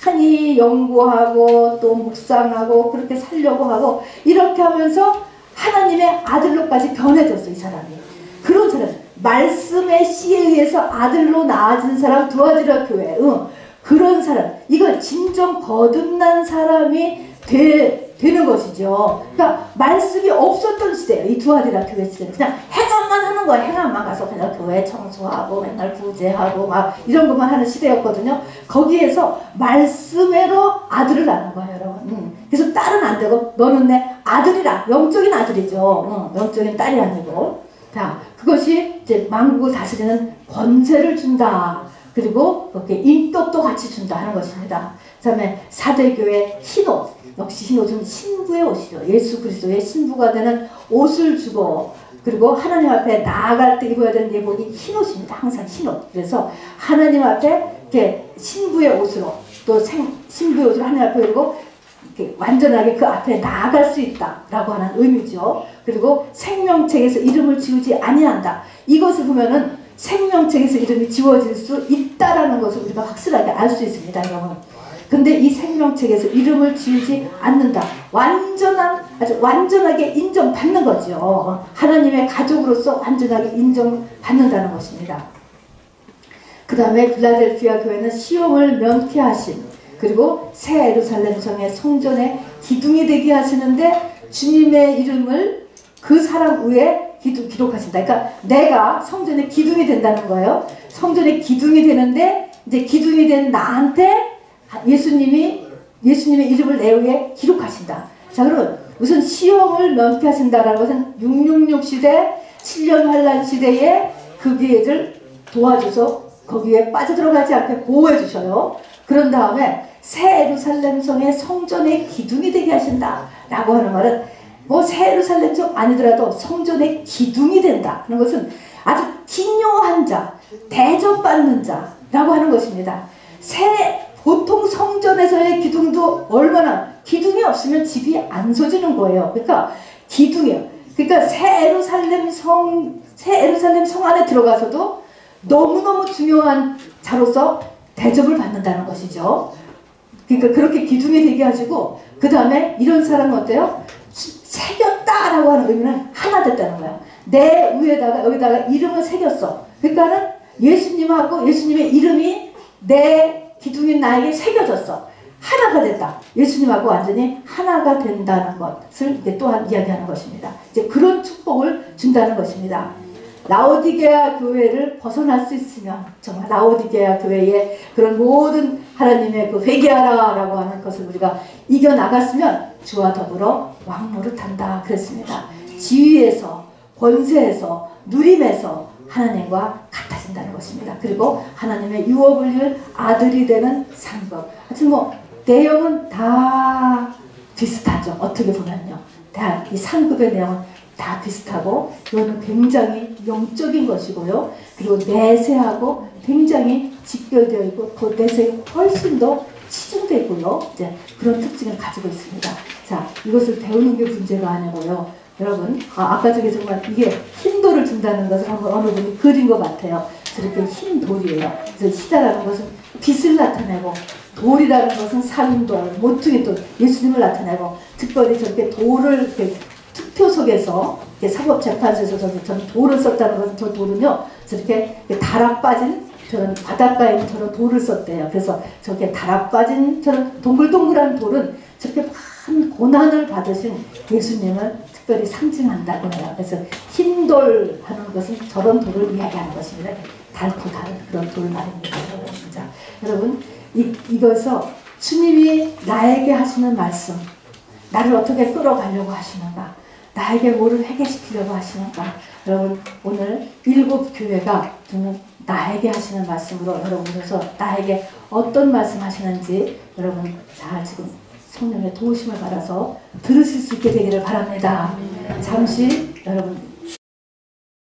많이 연구하고 또 묵상하고 그렇게 살려고 하고 이렇게 하면서 하나님의 아들로까지 변해졌어, 이 사람이. 그런 사람, 말씀의 씨에 의해서 아들로 낳아진 사람, 두아디라 교회, 그런 사람, 이걸 진정 거듭난 사람이 되는 것이죠. 그러니까 말씀이 없었던 시대예요, 이 두아디라 교회 시대는. 그냥 행함만 하는 거예요. 행함만 가서 그냥 교회 청소하고 맨날 구제하고 막 이런 것만 하는 시대였거든요. 거기에서 말씀으로 아들을 낳는 거예요, 여러분. 그래서 딸은 안 되고 너는 내 아들이라. 영적인 아들이죠. 영적인 딸이 아니고. 자, 그것이 이제 만국을 다스리는 권세를 준다. 그리고 그렇게 인격도 같이 준다 하는 것입니다. 그 다음에 사대교회 흰옷. 역시 흰옷은 신부의 옷이죠. 예수 그리스도의 신부가 되는 옷을 주고, 그리고 하나님 앞에 나아갈 때 입어야 되는 예복이 흰옷입니다. 항상 흰옷. 그래서 하나님 앞에 이렇게 신부의 옷으로, 또 신부의 옷으로 하나님 앞에 입고 완전하게 그 앞에 나아갈 수 있다라고 하는 의미죠. 그리고 생명책에서 이름을 지우지 아니한다. 이것을 보면은 생명책에서 이름이 지워질 수 있다라는 것을 우리가 확실하게 알 수 있습니다, 여러분. 근데 이 생명책에서 이름을 지우지 않는다. 아주 완전하게 인정받는 거죠. 하나님의 가족으로서 완전하게 인정받는다는 것입니다. 그 다음에 빌라델피아 교회는 시험을 면케하신, 그리고 새 예루살렘 성의 성전의 기둥이 되게 하시는데 주님의 이름을 그 사람 위에 기록하신다. 그러니까 내가 성전의 기둥이 된다는 거예요. 성전의 기둥이 되는데 이제 기둥이 된 나한테 예수님의 이름을 내 위에 기록하신다. 자, 그러면 우선 시험을 면케하신다라는 것은 666 시대, 7년 환란 시대에 그 교회를 도와줘서 거기에 빠져들어가지 않게 보호해 주셔요. 그런 다음에 새 예루살렘 성의 성전의 기둥이 되게 하신다 라고 하는 말은 뭐 새 예루살렘 성 아니더라도 성전의 기둥이 된다 하는 것은 아주 기묘한 자, 대접받는 자라고 하는 것입니다. 보통 성전에서의 기둥도 얼마나, 기둥이 없으면 집이 안 서지는 거예요. 그러니까 기둥이에요. 그러니까 새 예루살렘 성 안에 들어가서도 너무너무 중요한 자로서 대접을 받는다는 것이죠. 그러니까 그렇게 기둥이 되게 하시고, 그 다음에 이런 사람은 어때요? 새겼다라고 하는 의미는 하나 됐다는 거야. 내 위에다가 여기다가 이름을 새겼어. 그러니까는 예수님하고 예수님의 이름이 내 기둥인 나에게 새겨졌어. 하나가 됐다. 예수님하고 완전히 하나가 된다는 것을 이제 또한 이야기하는 것입니다. 이제 그런 축복을 준다는 것입니다. 라오디게아 교회를 벗어날 수 있으면, 정말 라오디게아 교회의 그런 모든 하나님의 그 회개하라라고 하는 것을 우리가 이겨나갔으면 주와 더불어 왕노릇한다 그랬습니다. 지위에서, 권세에서, 누림에서, 하나님과 같아진다는 것입니다. 그리고 하나님의 유업을 이을 아들이 되는 상급. 하여튼 뭐 내용은 다 비슷하죠. 어떻게 보면요. 다 이 상급의 내용은 다 비슷하고 이거는 굉장히 영적인 것이고요. 그리고 내세하고 굉장히 직결되어 있고 그 내세가 훨씬 더 치중되어 있고요. 이제 그런 특징을 가지고 있습니다. 자, 이것을 배우는 게 문제가 아니고요. 여러분, 아까 저게 정말 이게 흰 돌을 준다는 것을 한번 어느 분이 그린 것 같아요. 저렇게 흰 돌이에요. 그래서 희다라는 것은 빛을 나타내고 돌이라는 것은 살인돌, 모퉁이 돌, 예수님을 나타내고 특별히 저렇게 돌을 이렇게 투표 속에서 사법재판소에서 저는 돌을 썼다는 것은 저 돌은요 저렇게 다락 빠진 저런 바닷가에 있는 저런 돌을 썼대요. 그래서 저렇게 다락 빠진 저런 동글동글한 돌은 저렇게 큰 고난을 받으신 예수님을 특별히 상징한다고 해요. 그래서 흰돌 하는 것은 저런 돌을 이야기하는 것입니다. 달고 다른 그런 돌 말입니다. 자, 여러분 이것서 주님이 나에게 하시는 말씀, 나를 어떻게 끌어가려고 하시는가, 나에게 뭐를 해결시키려고 하시는가. 여러분 오늘 7교회가 저는 나에게 하시는 말씀으로 여러분께서 나에게 어떤 말씀 하시는지 여러분 잘 지금 성령의 도우심을 받아서 들으실 수 있게 되기를 바랍니다. 잠시 여러분